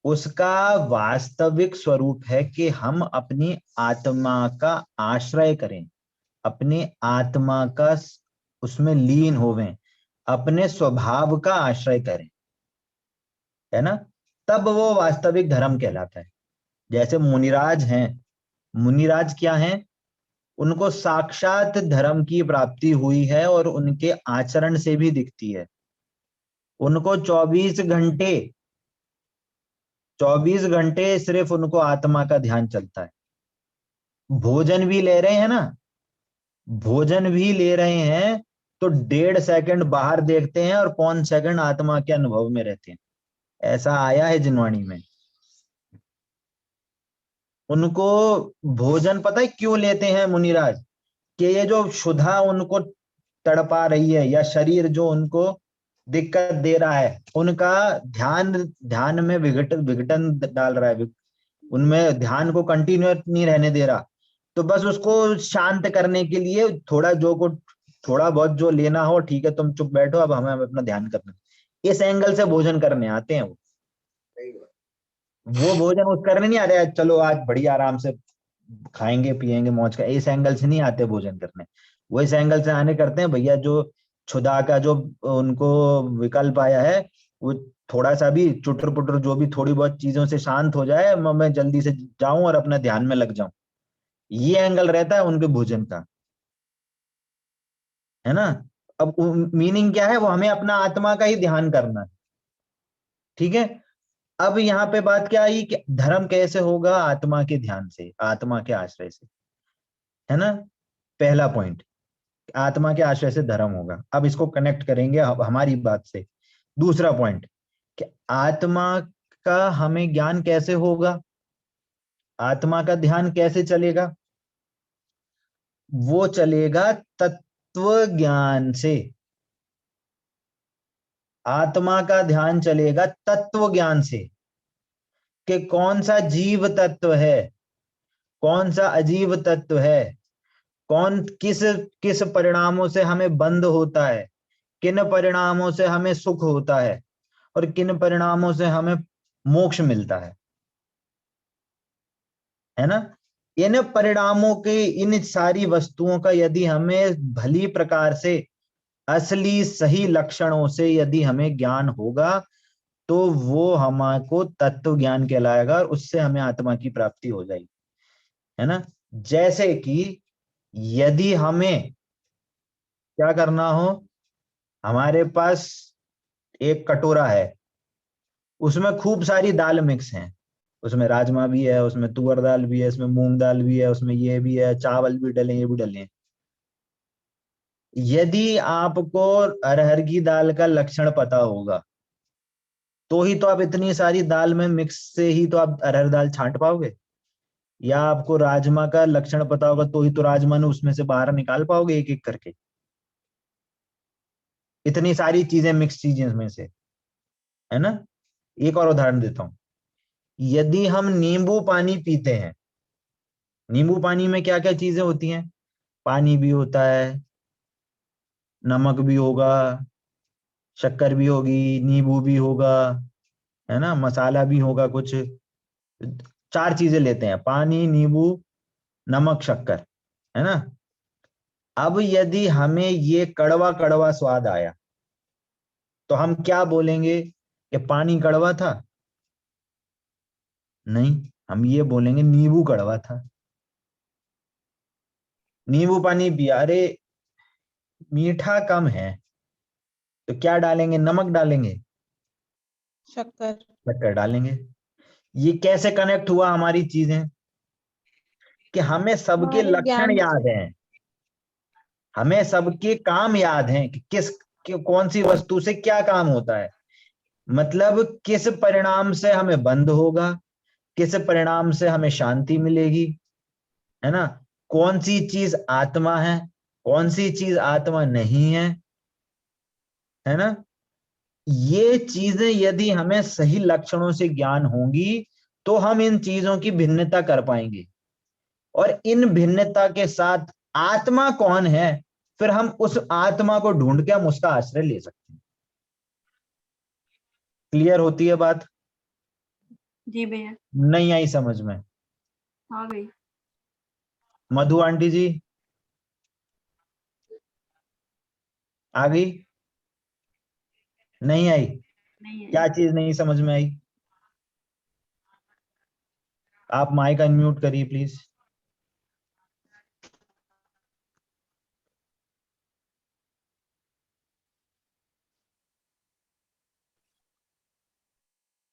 उसका वास्तविक स्वरूप है कि हम अपनी आत्मा का आश्रय करें, अपनी आत्मा का उसमें लीन होवें, अपने स्वभाव का आश्रय करें, है ना। तब वो वास्तविक धर्म कहलाता है। जैसे मुनिराज हैं, मुनिराज क्या हैं? उनको साक्षात धर्म की प्राप्ति हुई है और उनके आचरण से भी दिखती है। उनको 24 घंटे सिर्फ उनको आत्मा का ध्यान चलता है। भोजन भी ले रहे हैं ना, भोजन भी ले रहे हैं तो 1.5 सेकंड बाहर देखते हैं और 5 सेकंड आत्मा के अनुभव में रहते हैं। ऐसा आया है जिनवाणी में। उनको भोजन पता है क्यों लेते हैं मुनिराज? कि ये जो क्षुधा उनको तड़पा रही है, या शरीर जो उनको दिक्कत दे रहा है, उनका ध्यान ध्यान में विघटन विघटन डाल रहा है, उनमें ध्यान को कंटिन्यू नहीं रहने दे रहा। तो बस उसको शांत करने के लिए थोड़ा बहुत जो लेना हो, ठीक है तुम चुप बैठो, अब हमें अपना ध्यान करना है। इस एंगल से भोजन करने आते हैं वो भोजन उस करने नहीं आ रहे चलो आज बढ़िया आराम से खाएंगे पिएंगे मौज का, इस एंगल से नहीं आते भोजन करने। वो इस एंगल से आने करते हैं, भैया जो क्षुधा का जो उनको विकल्प आया है, वो थोड़ा सा भी चुटर पुटर जो भी थोड़ी बहुत चीजों से शांत हो जाए, मैं जल्दी से जाऊं और अपने ध्यान में लग जाऊं। ये एंगल रहता है उनके भोजन का, है ना। अब मीनिंग क्या है? वो हमें अपना आत्मा का ही ध्यान करना है, ठीक है। अब यहाँ पे बात क्या आई कि धर्म कैसे होगा? आत्मा के ध्यान से, आत्मा के आश्रय से, है ना। पहला पॉइंट, आत्मा के आश्रय से धर्म होगा। अब इसको कनेक्ट करेंगे हमारी बात से। दूसरा पॉइंट कि आत्मा का हमें ज्ञान कैसे होगा, आत्मा का ध्यान कैसे चलेगा? वो चलेगा तत्व ज्ञान से। आत्मा का ध्यान चलेगा तत्व ज्ञान से, कि कौन सा जीव तत्व है, कौन सा अजीव तत्व है, कौन किस किस परिणामों से हमें बंध होता है, किन परिणामों से हमें सुख होता है, और किन परिणामों से हमें मोक्ष मिलता है ना। इन परिणामों के, इन सारी वस्तुओं का यदि हमें भली प्रकार से असली सही लक्षणों से यदि हमें ज्ञान होगा, तो वो हमको तत्व ज्ञान कहलाएगा और उससे हमें आत्मा की प्राप्ति हो जाएगी, है ना। जैसे कि यदि हमें क्या करना हो, हमारे पास एक कटोरा है, उसमें खूब सारी दाल मिक्स हैं, उसमें राजमा भी है, उसमें तुअर दाल भी है, उसमें मूंग दाल भी है, उसमें ये भी है, चावल भी डले, ये भी डले हैं। यदि आपको अरहर की दाल का लक्षण पता होगा, तो ही तो आप इतनी सारी दाल में मिक्स से ही तो आप अरहर दाल छांट पाओगे। या आपको राजमा का लक्षण पता होगा, तो ही तो राजमा ने उसमें से बाहर निकाल पाओगे एक एक करके, इतनी सारी चीजें मिक्स चीजें में से, है ना। एक और उदाहरण देता हूं। यदि हम नींबू पानी पीते हैं, नींबू पानी में क्या क्या चीजें होती हैं? पानी भी होता है, नमक भी होगा, शक्कर भी होगी, नींबू भी होगा, है ना, मसाला भी होगा कुछ। 4 चीजें लेते हैं, पानी, नींबू, नमक, शक्कर, है ना। अब यदि हमें ये कड़वा कड़वा स्वाद आया, तो हम क्या बोलेंगे? कि पानी कड़वा था? नहीं, हम ये बोलेंगे नींबू कड़वा था। नींबू पानी पिया, अरे मीठा कम है, तो क्या डालेंगे? नमक डालेंगे, शक्कर। शक्कर डालेंगे। ये कैसे कनेक्ट हुआ हमारी चीजें? कि हमें सबके हमारे लक्षण ज्ञान से। याद हैं, हमें सबके काम याद हैं कि कौन सी वस्तु से क्या काम होता है, मतलब किस परिणाम से हमें बंध होगा, किस परिणाम से हमें शांति मिलेगी, है ना, कौन सी चीज आत्मा है, कौन सी चीज आत्मा नहीं है ना। ये चीजें यदि हमें सही लक्षणों से ज्ञान होंगी तो हम इन चीजों की भिन्नता कर पाएंगे, और इन भिन्नता के साथ आत्मा कौन है, फिर हम उस आत्मा को ढूंढ के हम उसका आश्रय ले सकते हैं। क्लियर होती है बात? जी भैया। नहीं आई समझ में? हाँ गई। मधु आंटी जी आ गई? नहीं आई? नहीं है। क्या चीज नहीं समझ में आई? आप माइक अनम्यूट करिए प्लीज।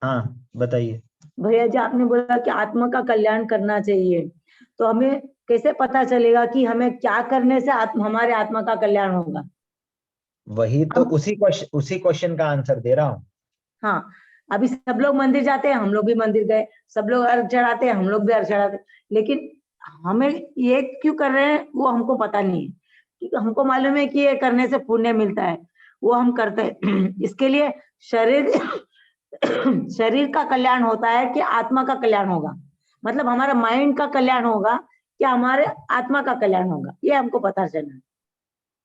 हाँ बताइए। भैया जी, आपने बोला कि आत्मा का कल्याण करना चाहिए, तो हमें कैसे पता चलेगा कि हमें क्या करने से हमारे आत्मा का कल्याण होगा? वही तो हम उसी क्वेश्चन का आंसर दे रहा हूँ। हाँ, अभी सब लोग मंदिर जाते हैं, हम लोग भी मंदिर गए, सब लोग अर्घ चढ़ाते हैं, हम लोग भी अर्घ चढ़ाते हैं, लेकिन हमें ये क्यों कर रहे हैं वो हमको पता नहीं है। क्योंकि हमको मालूम है कि ये करने से पुण्य मिलता है, वो हम करते हैं। इसके लिए शरीर शरीर का कल्याण होता है कि आत्मा का कल्याण होगा, मतलब हमारा माइंड का कल्याण होगा कि हमारे आत्मा का कल्याण होगा, ये हमको पता चलना है।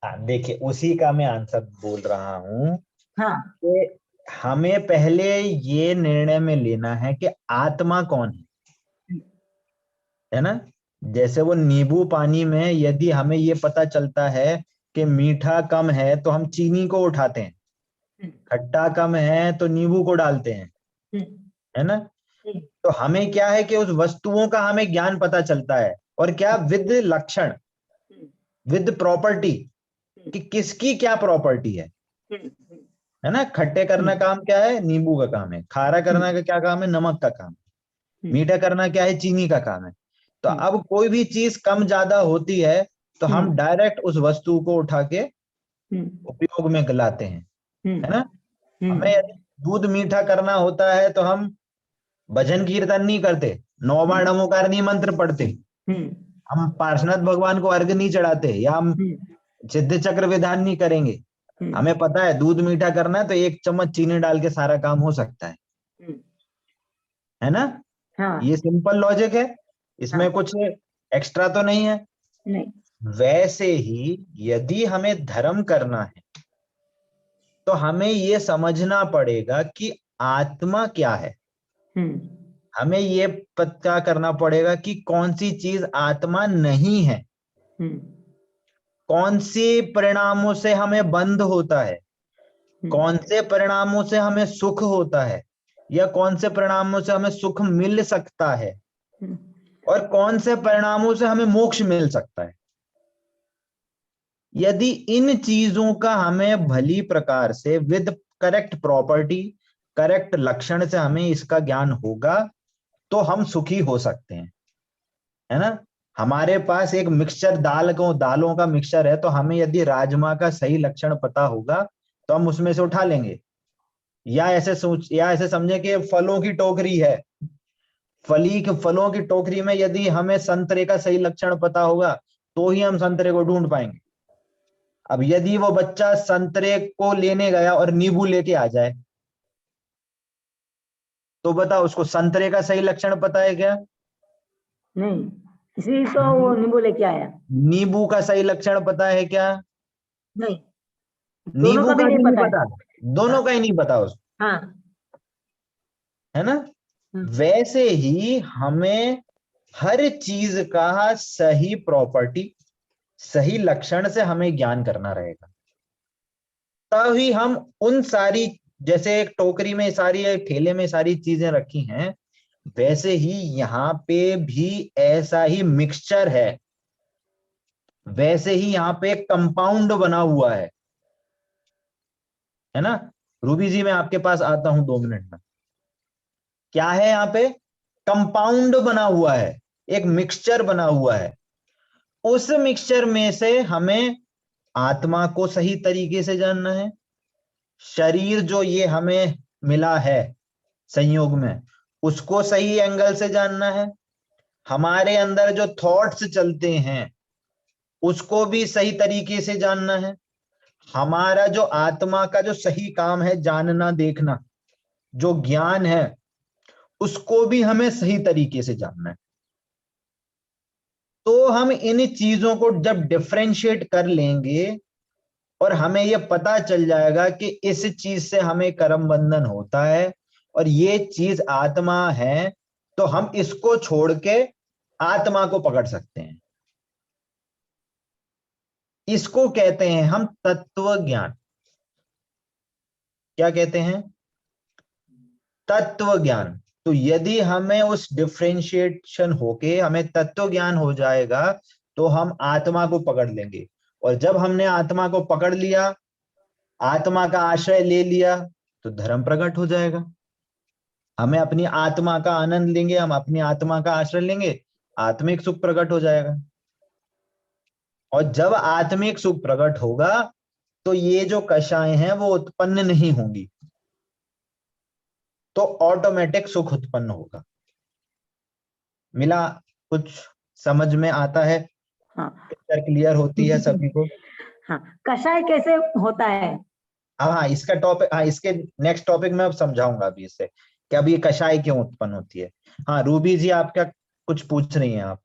हाँ देखिए, उसी का मैं आंसर बोल रहा हूँ हाँ, कि हमें पहले ये निर्णय में लेना है कि आत्मा कौन है ना। जैसे वो नींबू पानी में यदि हमें ये पता चलता है कि मीठा कम है तो हम चीनी को उठाते हैं, खट्टा कम है तो नींबू को डालते हैं, है ना। तो हमें क्या है कि उस वस्तुओं का हमें ज्ञान पता चलता है, और क्या, विद लक्षण, विद प्रॉपर्टी, कि किसकी क्या प्रॉपर्टी है ना। खट्टे करना काम क्या है, नींबू का काम है। खारा करना का क्या काम है, नमक का काम है। मीठा करना क्या है, चीनी का काम है। तो अब कोई भी चीज कम ज्यादा होती है तो हम डायरेक्ट उस वस्तु को उठा के उपयोग में लाते हैं, है ना। हमें यदि दूध मीठा करना होता है तो हम भजन कीर्तन नहीं करते, 9 बार नमोकारणी मंत्र पढ़ते, हम पार्श्वनाथ भगवान को अर्घ नहीं चढ़ाते, या हम सिद्ध चक्र विधान नहीं करेंगे। हमें पता है दूध मीठा करना है तो 1 चम्मच चीनी डाल के सारा काम हो सकता है ना। हाँ, ये सिंपल लॉजिक है, इसमें हाँ, कुछ एक्स्ट्रा तो नहीं है। नहीं, वैसे ही यदि हमें धर्म करना है तो हमें ये समझना पड़ेगा कि आत्मा क्या है। हमें ये पता करना पड़ेगा कि कौन सी चीज आत्मा नहीं है, कौन सी परिणामों से हमें बंध होता है, कौन से परिणामों से हमें सुख होता है, या कौन से परिणामों से हमें सुख मिल सकता है, और कौन से परिणामों से हमें मोक्ष मिल सकता है। यदि इन चीजों का हमें भली प्रकार से विद करेक्ट प्रॉपर्टी, करेक्ट लक्षण से हमें इसका ज्ञान होगा तो हम सुखी हो सकते हैं, है ना। हमारे पास एक मिक्सचर दालों का मिक्सचर है, तो हमें यदि राजमा का सही लक्षण पता होगा तो हम उसमें से उठा लेंगे। या ऐसे समझे कि फलों की टोकरी है, फलों की टोकरी में यदि हमें संतरे का सही लक्षण पता होगा तो ही हम संतरे को ढूंढ पाएंगे। अब यदि वो बच्चा संतरे को लेने गया और नींबू लेके आ जाए तो बता, उसको संतरे का सही लक्षण पता है क्या? नहीं, इसलिए तो वो नींबू लेके आया। नींबू का सही लक्षण पता है क्या? नहीं, दोनों नींबू का भी का नहीं भी नहीं पता है। पता, दोनों का ही नहीं पता उसको, हाँ, है ना। वैसे ही हमें हर चीज का सही प्रॉपर्टी, सही लक्षण से हमें ज्ञान करना रहेगा, तभी हम उन सारी, जैसे एक टोकरी में सारी, एक ठेले में सारी चीजें रखी हैं, वैसे ही यहाँ पे भी ऐसा ही मिक्सचर है, वैसे ही यहाँ पे एक कंपाउंड बना हुआ है ना। रूबी जी मैं आपके पास आता हूं 2 मिनट में। क्या है यहाँ पे? कंपाउंड बना हुआ है, एक मिक्सचर बना हुआ है। उस मिक्सचर में से हमें आत्मा को सही तरीके से जानना है, शरीर जो ये हमें मिला है संयोग में उसको सही एंगल से जानना है, हमारे अंदर जो थॉट्स चलते हैं उसको भी सही तरीके से जानना है। हमारा जो आत्मा का जो सही काम है, जानना देखना, जो ज्ञान है, उसको भी हमें सही तरीके से जानना है। तो हम इन चीजों को जब डिफरेंशिएट कर लेंगे और हमें यह पता चल जाएगा कि इस चीज से हमें कर्म बंधन होता है और ये चीज आत्मा है, तो हम इसको छोड़ के आत्मा को पकड़ सकते हैं। इसको कहते हैं हम तत्व ज्ञान। क्या कहते हैं? तत्व ज्ञान। तो यदि हमें उस डिफरेंशिएशन होके हमें तत्व ज्ञान हो जाएगा तो हम आत्मा को पकड़ लेंगे, और जब हमने आत्मा को पकड़ लिया, आत्मा का आश्रय ले लिया, तो धर्म प्रकट हो जाएगा। हमें अपनी आत्मा का आनंद लेंगे, हम अपनी आत्मा का आश्रय लेंगे, आत्मिक सुख प्रकट हो जाएगा। और जब आत्मिक सुख प्रकट होगा तो ये जो कषाय हैं वो उत्पन्न नहीं होंगी, तो ऑटोमेटिक सुख उत्पन्न होगा। मिला? कुछ समझ में आता है? हाँ। पिक्चर क्लियर होती है सभी को? हाँ, कषाय कैसे होता है? हाँ, इसका टॉपिक, हाँ, इसके नेक्स्ट टॉपिक में अब समझाऊंगा अभी इससे कि अब ये कषाय क्यों उत्पन्न होती है। हाँ, रूबी जी, आप क्या कुछ पूछ रही हैं आप?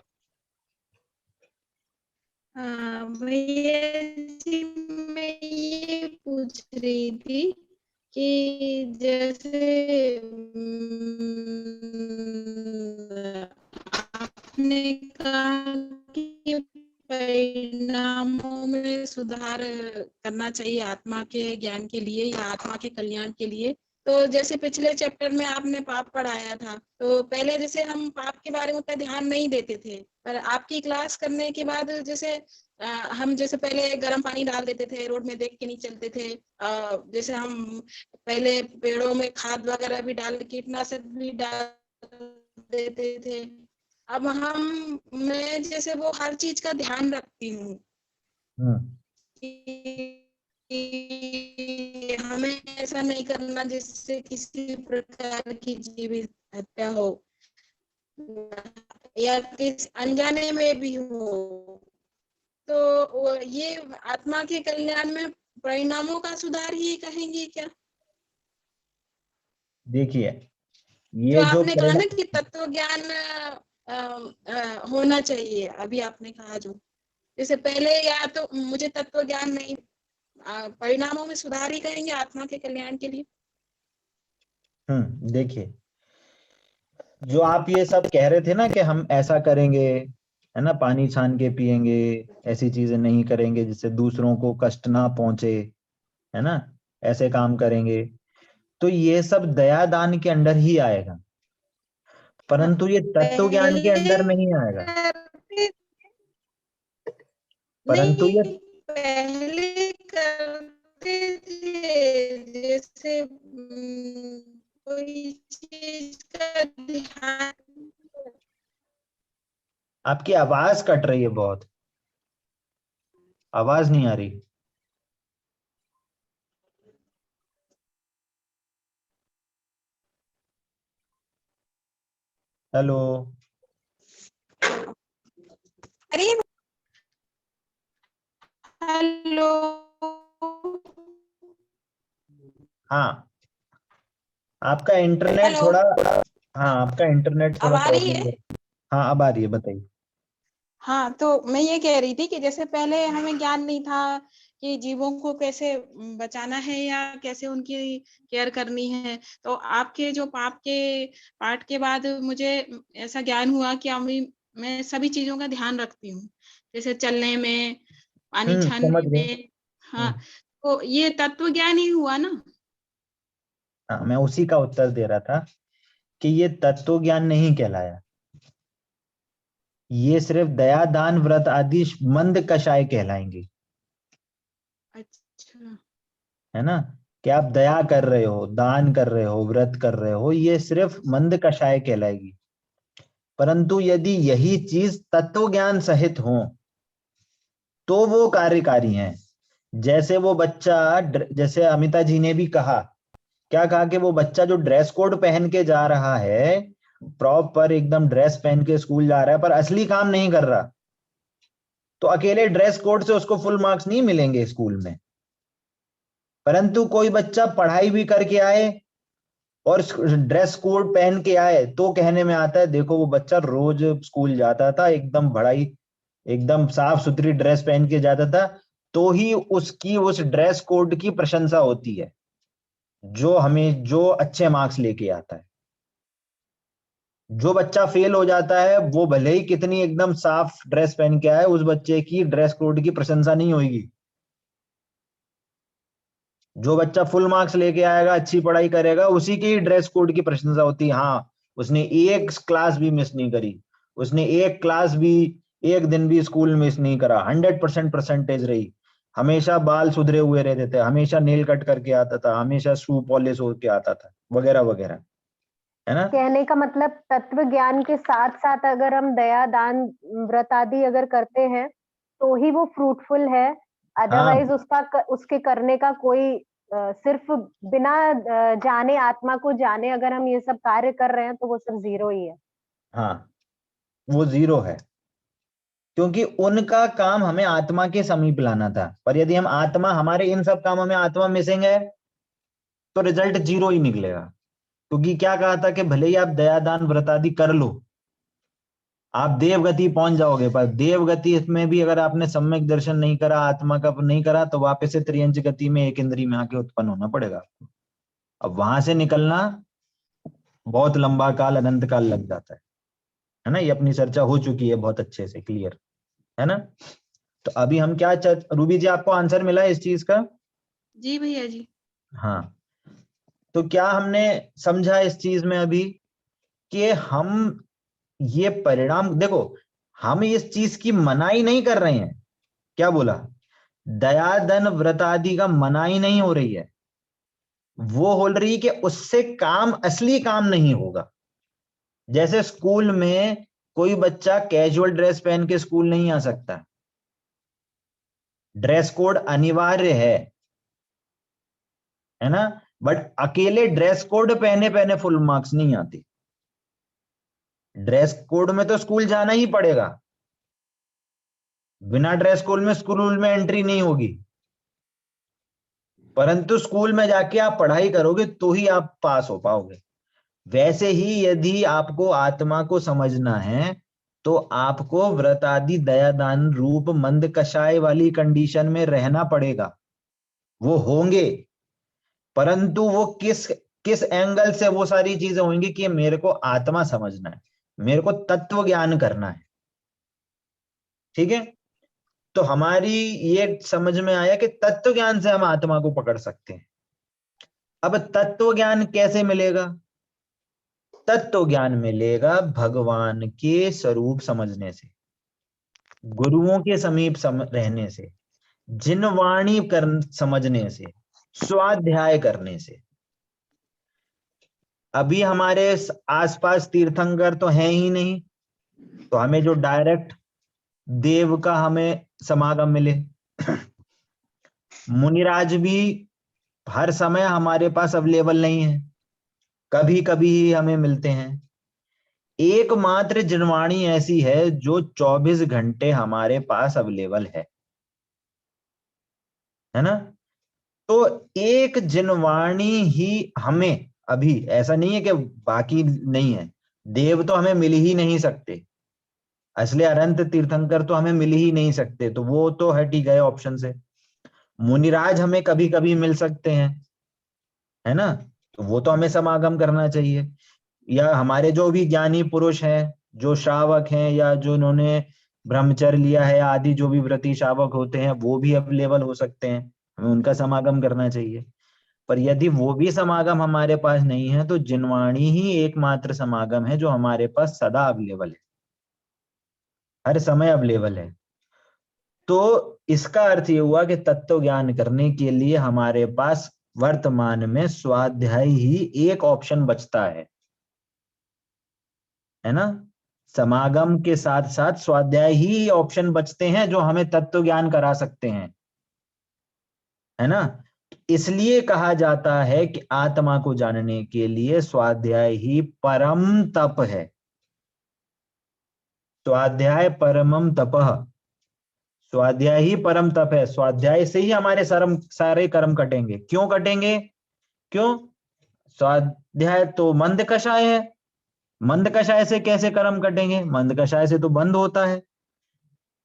भैया जी, मैं ये पूछ रही थी कि जैसे आपने कहा कि परिणामों में सुधार करना चाहिए आत्मा के ज्ञान के लिए या आत्मा के कल्याण के लिए। तो जैसे पिछले चैप्टर में आपने पाप पढ़ाया था, तो पहले जैसे हम पाप के बारे में उतना ध्यान नहीं देते थे, पर आपकी क्लास करने के बाद जैसे हम जैसे पहले गर्म पानी डाल देते थे, रोड में देख के नहीं चलते थे, जैसे हम पहले पेड़ों में खाद वगैरह भी डाल, कीटनाशक भी डाल देते थे। अब मैं जैसे वो हर चीज का ध्यान रखती हूँ कि हमें ऐसा नहीं करना जिससे किसी प्रकार की जीवित हत्या हो या किसी अनजाने में भी हो। तो ये आत्मा के कल्याण में परिणामों का सुधार ही कहेंगे क्या? देखिए, जो ये जो आपने कहा ना कि तत्व ज्ञान होना चाहिए, अभी आपने कहा जो जैसे पहले, या तो मुझे तत्व ज्ञान नहीं, परिणामों में सुधार ही करेंगे आत्मा के कल्याण के लिए। देखिए, जो आप ये सब कह रहे थे ना कि हम ऐसा करेंगे, है ना, पानी छान के पिएंगे, ऐसी चीजें नहीं करेंगे जिससे दूसरों को कष्ट ना पहुंचे, है ना, ऐसे काम करेंगे, तो ये सब दया दान के अंडर ही आएगा, परंतु ये तत्व ज्ञान के अंडर नहीं आएगा। परंतु ये पहले करते थे, जैसे कोई चीज का ध्यान। आपकी आवाज कट रही है, बहुत आवाज नहीं आ रही। हेलो, अरे हेलो, हाँ, आपका इंटरनेट थोड़ा, हाँ, आपका इंटरनेट थोड़ा अब आ रही प्रॉब्लम है? है। हाँ, अब आ रही है, बताइए। हाँ, तो मैं ये कह रही थी कि जैसे पहले हमें ज्ञान नहीं था कि जीवों को कैसे बचाना है या कैसे उनकी केयर करनी है, तो आपके जो पाप के पाठ के बाद मुझे ऐसा ज्ञान हुआ कि मैं सभी चीजों का ध्यान रखती हूँ, जैसे चलने में, पानी समझ छानने गए। में। हाँ, तो ये तत्व ज्ञान ही हुआ ना? हाँ, मैं उसी का उत्तर दे रहा था कि ये तत्व ज्ञान नहीं कहलाया, ये सिर्फ दया दान व्रत आदि मंद कषाय कहलाएंगे। अच्छा, है ना, कि आप दया कर रहे हो, दान कर रहे हो, व्रत कर रहे हो, ये सिर्फ मंद कषाय कहलाएगी। परंतु यदि यही चीज तत्व ज्ञान सहित हो तो वो कार्यकारी हैं। जैसे वो बच्चा, जैसे अमिता जी ने भी कहा, क्या कहा कि वो बच्चा जो ड्रेस कोड पहन के जा रहा है प्रॉपर एकदम ड्रेस पहन के स्कूल जा रहा है पर असली काम नहीं कर रहा, तो अकेले ड्रेस कोड से उसको फुल मार्क्स नहीं मिलेंगे स्कूल में। परंतु कोई बच्चा पढ़ाई भी करके आए और ड्रेस कोड पहन के आए तो कहने में आता है देखो वो बच्चा रोज स्कूल जाता था, एकदम बड़ाई एकदम साफ सुथरी ड्रेस पहन के जाता था, तो ही उसकी उस ड्रेस कोड की प्रशंसा होती है जो अच्छे मार्क्स लेके आता है। जो बच्चा फेल हो जाता है वो भले ही कितनी एकदम साफ ड्रेस पहन के आए, उस बच्चे की ड्रेस कोड की प्रशंसा नहीं होगी। जो बच्चा फुल मार्क्स लेके आएगा, अच्छी पढ़ाई करेगा, उसी की ड्रेस कोड की प्रशंसा होती है। हाँ, उसने एक क्लास भी मिस नहीं करी, उसने एक दिन भी स्कूल मिस नहीं करा, 100% परसेंटेज रही, हमेशा बाल सुधरे हुए रहते थे, हमेशा नेल कट करके आता था, हमेशा शू पॉलिश होके आता था, वगैरह वगैरह, है ना। कहने का मतलब तत्व ज्ञान के साथ साथ अगर हम दया दान व्रत आदि अगर करते हैं तो ही वो फ्रूटफुल है, अदरवाइज उसके करने का कोई सिर्फ बिना जाने, आत्मा को जाने अगर हम ये सब कार्य कर रहे हैं तो वो सब जीरो ही है। हाँ, वो जीरो है, क्योंकि उनका काम हमें आत्मा के समीप लाना था। पर यदि हम आत्मा, हमारे इन सब कामों में आत्मा मिसिंग है तो रिजल्ट जीरो ही निकलेगा। क्योंकि क्या कहा था कि भले ही आप दयादान व्रत आदि कर लो, आप देवगति पहुंच जाओगे, पर देवगति में भी अगर आपने सम्यक दर्शन नहीं करा, आत्मा का नहीं करा, तो वापस से त्रियंच गति में एक इंद्रिय में आके उत्पन्न होना पड़ेगा आपको। अब वहां से निकलना बहुत लंबा काल, अनंत काल लग जाता है ना। ये अपनी चर्चा हो चुकी है बहुत अच्छे से, क्लियर है ना। तो अभी हम क्या रूबी जी, आपको आंसर मिला है इस चीज का? जी भैया जी। हाँ, तो क्या हमने समझा इस चीज में अभी कि हम ये परिणाम देखो, हम इस चीज की मनाही नहीं कर रहे हैं। क्या बोला? दया दन व्रत आदि का मनाही नहीं हो रही है, वो हो रही कि उससे काम, असली काम नहीं होगा। जैसे स्कूल में कोई बच्चा कैजुअल ड्रेस पहन के स्कूल नहीं आ सकता, ड्रेस कोड अनिवार्य है ना। बट अकेले ड्रेस कोड पहने पहने फुल मार्क्स नहीं आती, ड्रेस कोड में तो स्कूल जाना ही पड़ेगा, बिना ड्रेस कोड में स्कूल में एंट्री नहीं होगी। परंतु स्कूल में जाके आप पढ़ाई करोगे तो ही आप पास हो पाओगे। वैसे ही यदि आपको आत्मा को समझना है तो आपको व्रत आदि दयादान रूप मंद कषाय वाली कंडीशन में रहना पड़ेगा। वो होंगे, परंतु वो किस एंगल से वो सारी चीजें होंगी कि मेरे को आत्मा समझना है, मेरे को तत्व ज्ञान करना है। ठीक है, तो हमारी ये समझ में आया कि तत्व ज्ञान से हम आत्मा को पकड़ सकते हैं। अब तत्व ज्ञान कैसे मिलेगा? तत्व ज्ञान मिलेगा भगवान के स्वरूप समझने से, गुरुओं के समीप रहने से, जिनवाणी समझने से, स्वाध्याय करने से। अभी हमारे आसपास तीर्थंकर तो है ही नहीं, तो हमें जो डायरेक्ट देव का हमें समागम मिले, मुनिराज भी हर समय हमारे पास अवेलेबल नहीं है, कभी कभी ही हमें मिलते हैं। एकमात्र जिनवाणी ऐसी है जो 24 घंटे हमारे पास अवेलेबल है ना। तो एक जिनवाणी ही हमें, अभी ऐसा नहीं है कि बाकी नहीं है, देव तो हमें मिल ही नहीं सकते, असली अनंत तीर्थंकर तो हमें मिल ही नहीं सकते, तो वो तो हट ही गए ऑप्शन से। मुनिराज हमें कभी कभी मिल सकते हैं, है ना, तो वो तो हमें समागम करना चाहिए। या हमारे जो भी ज्ञानी पुरुष हैं, जो श्रावक हैं, या जो उन्होंने ब्रह्मचर्य लिया है, आदि जो भी व्रती श्रावक होते हैं, वो भी अवेलेबल हो सकते हैं, हमें उनका समागम करना चाहिए। पर यदि वो भी समागम हमारे पास नहीं है तो जिनवाणी ही एकमात्र समागम है जो हमारे पास सदा अवेलेबल है, हर समय अवेलेबल है। तो इसका अर्थ ये हुआ कि तत्व ज्ञान करने के लिए हमारे पास वर्तमान में स्वाध्याय ही एक ऑप्शन बचता है ना। समागम के साथ साथ स्वाध्याय ही ऑप्शन बचते हैं जो हमें तत्व ज्ञान करा सकते हैं, है ना। इसलिए कहा जाता है कि आत्मा को जानने के लिए स्वाध्याय ही परम तप है। स्वाध्याय परमम तपः, स्वाध्याय ही परम तप है। स्वाध्याय से ही हमारे सारे कर्म कटेंगे। क्यों कटेंगे? क्यों? स्वाध्याय तो मंद कषाय है। मंद कषाय से कैसे कर्म कटेंगे? मंद कषाय से तो बंद होता है।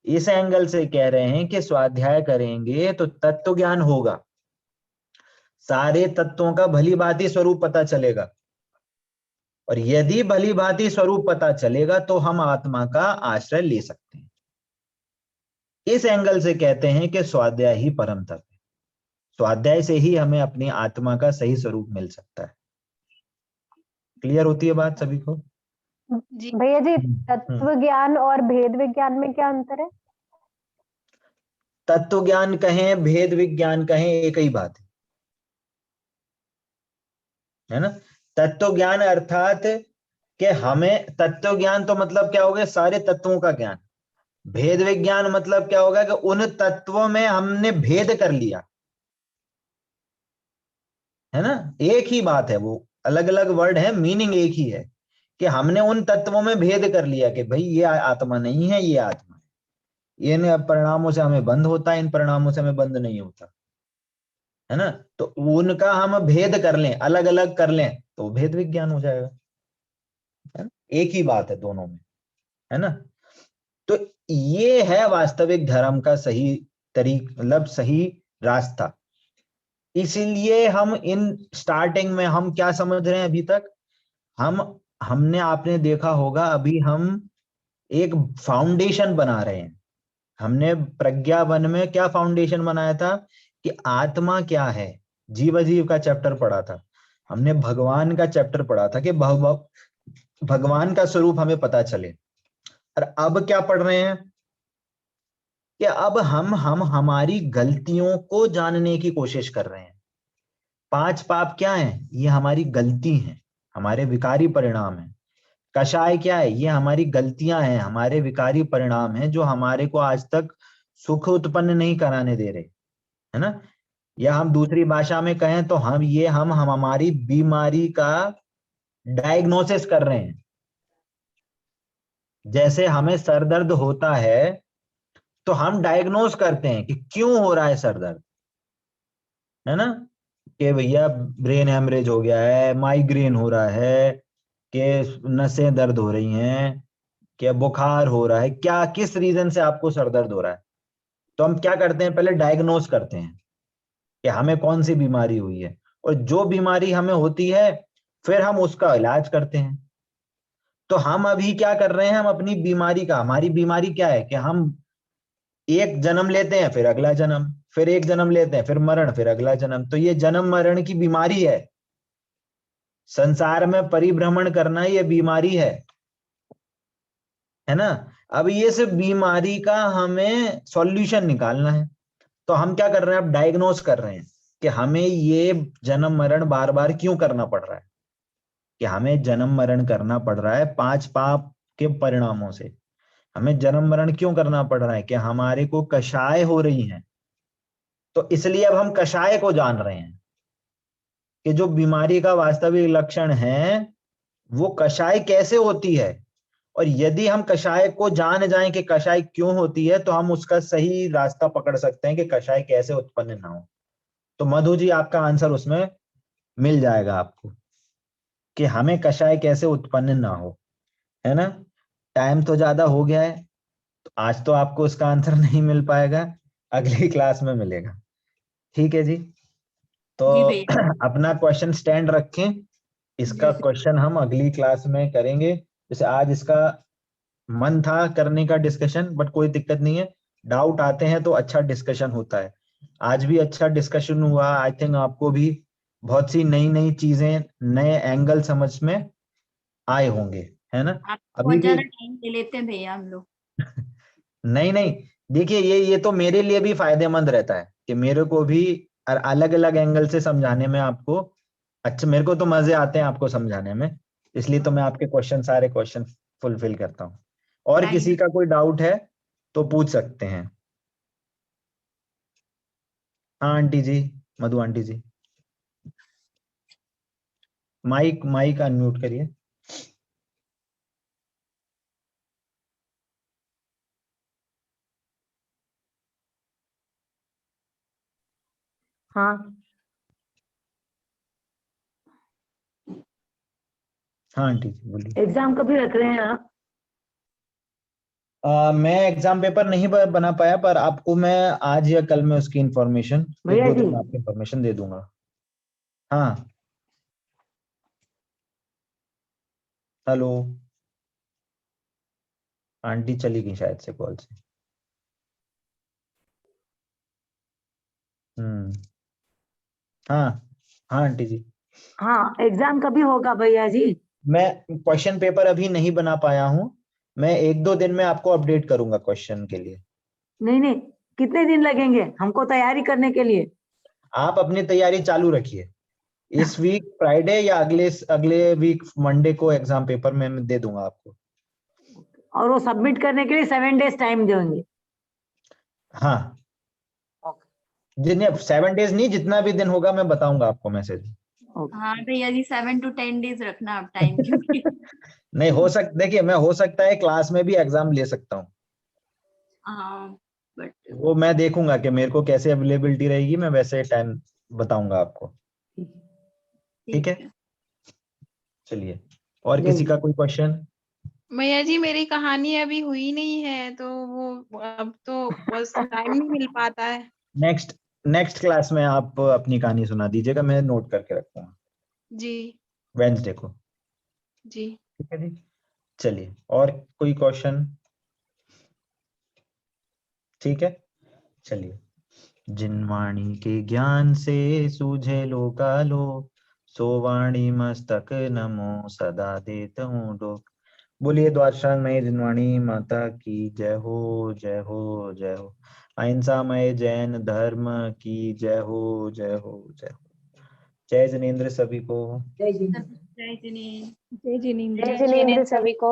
इस एंगल से कह रहे हैं कि स्वाध्याय करेंगे तो तत्व ज्ञान होगा, सारे तत्वों का भली भांति स्वरूप पता चलेगा, और यदि भली भांति स्वरूप पता चलेगा तो हम आत्मा का आश्रय ले सकते हैं। इस एंगल से कहते हैं कि स्वाध्याय ही परम तप है। स्वाध्याय से ही हमें अपनी आत्मा का सही स्वरूप मिल सकता है। क्लियर होती है बात सभी को? जी भैया जी, तत्व ज्ञान और भेद विज्ञान में क्या अंतर है? तत्व ज्ञान कहें, भेद विज्ञान कहें, एक ही बात है ना। तत्व ज्ञान अर्थात कि हमें तत्व ज्ञान तो मतलब क्या हो गया? सारे तत्वों का ज्ञान। भेद विज्ञान मतलब क्या होगा? कि उन तत्वों में हमने भेद कर लिया, है ना। एक ही बात है, वो अलग अलग वर्ड है, मीनिंग एक ही है कि हमने उन तत्वों में भेद कर लिया कि भाई ये आत्मा नहीं है, ये आत्मा है। इन परिणामों से हमें बंध होता है, इन परिणामों से हमें बंध नहीं होता, है ना। तो उनका हम भेद कर लें, अलग अलग कर लें, तो भेद विज्ञान हो जाएगा, है ना? एक ही बात है दोनों में, है ना। तो ये है वास्तविक धर्म का सही मतलब सही रास्ता। इसीलिए हम इन स्टार्टिंग में हम क्या समझ रहे हैं अभी तक? हमने आपने देखा होगा अभी हम एक फाउंडेशन बना रहे हैं। हमने प्रज्ञा वन में क्या फाउंडेशन बनाया था? कि आत्मा क्या है। जीव अजीव का चैप्टर पढ़ा था हमने, भगवान का चैप्टर पढ़ा था कि भगवान का स्वरूप हमें पता चले। और अब क्या पढ़ रहे हैं? कि अब हम हमारी गलतियों को जानने की कोशिश कर रहे हैं। 5 पाप क्या है? ये हमारी गलती है, हमारे विकारी परिणाम है। कषाय क्या है? ये हमारी गलतियां हैं, हमारे विकारी परिणाम हैं, जो हमारे को आज तक सुख उत्पन्न नहीं कराने दे रहे, है ना। या हम दूसरी भाषा में कहें तो हम हमारी बीमारी का डायग्नोसिस कर रहे हैं। जैसे हमें सर दर्द होता है तो हम डायग्नोस करते हैं कि क्यों हो रहा है सर दर्द, है ना। कि भैया ब्रेन हेमरेज हो गया है, माइग्रेन हो रहा है, कि नसें दर्द हो रही हैं, कि बुखार हो रहा है, क्या किस रीजन से आपको सर दर्द हो रहा है। तो हम क्या करते हैं? पहले डायग्नोस करते हैं कि हमें कौन सी बीमारी हुई है, और जो बीमारी हमें होती है फिर हम उसका इलाज करते हैं। तो हम अभी क्या कर रहे हैं? हम अपनी बीमारी का, हमारी बीमारी क्या है? कि हम एक जन्म लेते हैं, फिर अगला जन्म, फिर एक जन्म लेते हैं, फिर मरण, फिर अगला जन्म। तो ये जन्म मरण की बीमारी है। संसार में परिभ्रमण करना ये बीमारी है ना। अब ये सिर्फ बीमारी का हमें सॉल्यूशन निकालना है। तो हम क्या कर रहे हैं? अब डायग्नोस कर रहे हैं कि हमें ये जन्म मरण बार बार क्यों करना पड़ रहा है। कि हमें जन्म मरण करना पड़ रहा है 5 पाप के परिणामों से। हमें जन्म मरण क्यों करना पड़ रहा है? कि हमारे को कषाय हो रही हैं। तो इसलिए अब हम कषाय को जान रहे हैं कि जो बीमारी का वास्तविक लक्षण है वो कषाय कैसे होती है। और यदि हम कषाय को जान जाएं कि कषाय क्यों होती है, तो हम उसका सही रास्ता पकड़ सकते हैं कि कषाय कैसे उत्पन्न ना हो। तो मधु जी आपका आंसर उसमें मिल जाएगा आपको कि हमें कषाय कैसे उत्पन्न ना हो, है ना। टाइम तो ज्यादा हो गया है, तो आज तो आपको उसका आंसर नहीं मिल पाएगा, अगली क्लास में मिलेगा। ठीक है जी। तो जी भैया। अपना क्वेश्चन स्टैंड रखें, इसका जी क्वेश्चन हम अगली क्लास में करेंगे। जैसे आज इसका मन था करने का डिस्कशन, बट कोई दिक्कत नहीं है। डाउट आते हैं तो अच्छा डिस्कशन होता है। आज भी अच्छा डिस्कशन हुआ। आई थिंक आपको भी बहुत सी नई नई चीजें, नए एंगल समझ में आए होंगे, है ना। आप अभी बहुत भी ज्यादा टाइम ले लेते हैं भैया हम लोग। नहीं नहीं, देखिए ये तो मेरे लिए भी फायदेमंद रहता है कि मेरे को भी अलग अलग एंगल से समझाने में आपको, अच्छा मेरे को तो मजे आते हैं आपको समझाने में। इसलिए तो मैं आपके सारे क्वेश्चन फुलफिल करता हूँ। और थैंक किसी का कोई डाउट है तो पूछ सकते हैं। हाँ आंटी जी। मधु आंटी जी, माइक अनम्यूट करिए। हाँ हाँ आंटी जी बोलिए। एग्जाम कभी रख रहे हैं आप? मैं एग्जाम पेपर नहीं बना पाया, पर आपको मैं आज या कल में उसकी इंफॉर्मेशन, एक भैया दो जी दिन में आपको इंफॉर्मेशन दे दूंगा। हाँ हेलो, आंटी चली गई शायद से कॉल से। हाँ हाँ आंटी जी, हाँ एग्जाम कभी होगा भैया जी? मैं क्वेश्चन पेपर अभी नहीं बना पाया हूँ, मैं एक दो दिन में आपको अपडेट करूंगा क्वेश्चन के लिए। नहीं नहीं, कितने दिन लगेंगे हमको तैयारी करने के लिए? आप अपनी तैयारी चालू रखिए, इस वीक फ्राइडे या अगले अगले वीक मंडे को एग्जाम पेपर मैं दे दूंगा आपको। और वो सबमिट करने के लिए 7 डेज टाइम देंगे? हाँ जितने 7 डेज नहीं, जितना भी दिन होगा मैं बताऊंगा आपको मैसेज। हाँ भैया जी 7 to 10 days रखना आप टाइम, क्योंकि नहीं हो सकता, देखिए मैं हो सकता है क्लास में भी एग्जाम ले सकता हूँ, हाँ बट वो मैं देखूंगा कि मेरे को कैसे अवेलेबिलिटी रहेगी, मैं वैसे टाइम बताऊंगा आपको। ठीक है चलिए, और किसी का कोई क्वेश्चन? भैया जी मेरी कहानी अभी हुई नहीं है, तो वो अब तो बस टाइम नहीं मिल पाता है। नेक्स्ट क्लास में आप अपनी कहानी सुना दीजिएगा, मैं नोट करके रखूंगा जी वेंसडे को। जी। ठीक है जी, चलिए और कोई क्वेश्चन? ठीक है चलिए। जिनवाणी के ज्ञान से सूझे लोकालो, सो वाणी मस्तक नमो सदा देत हूँ डोक। बोलिए द्वादशांग मय जिनवाणी माता की जय हो, जय हो, जय हो। अहिंसा मय जैन धर्म की जय हो, जय हो, जय हो। जय जिनेन्द्र सभी को। जय जी। जय जिनेन्द्र। जय जिनेन्द्र सभी को।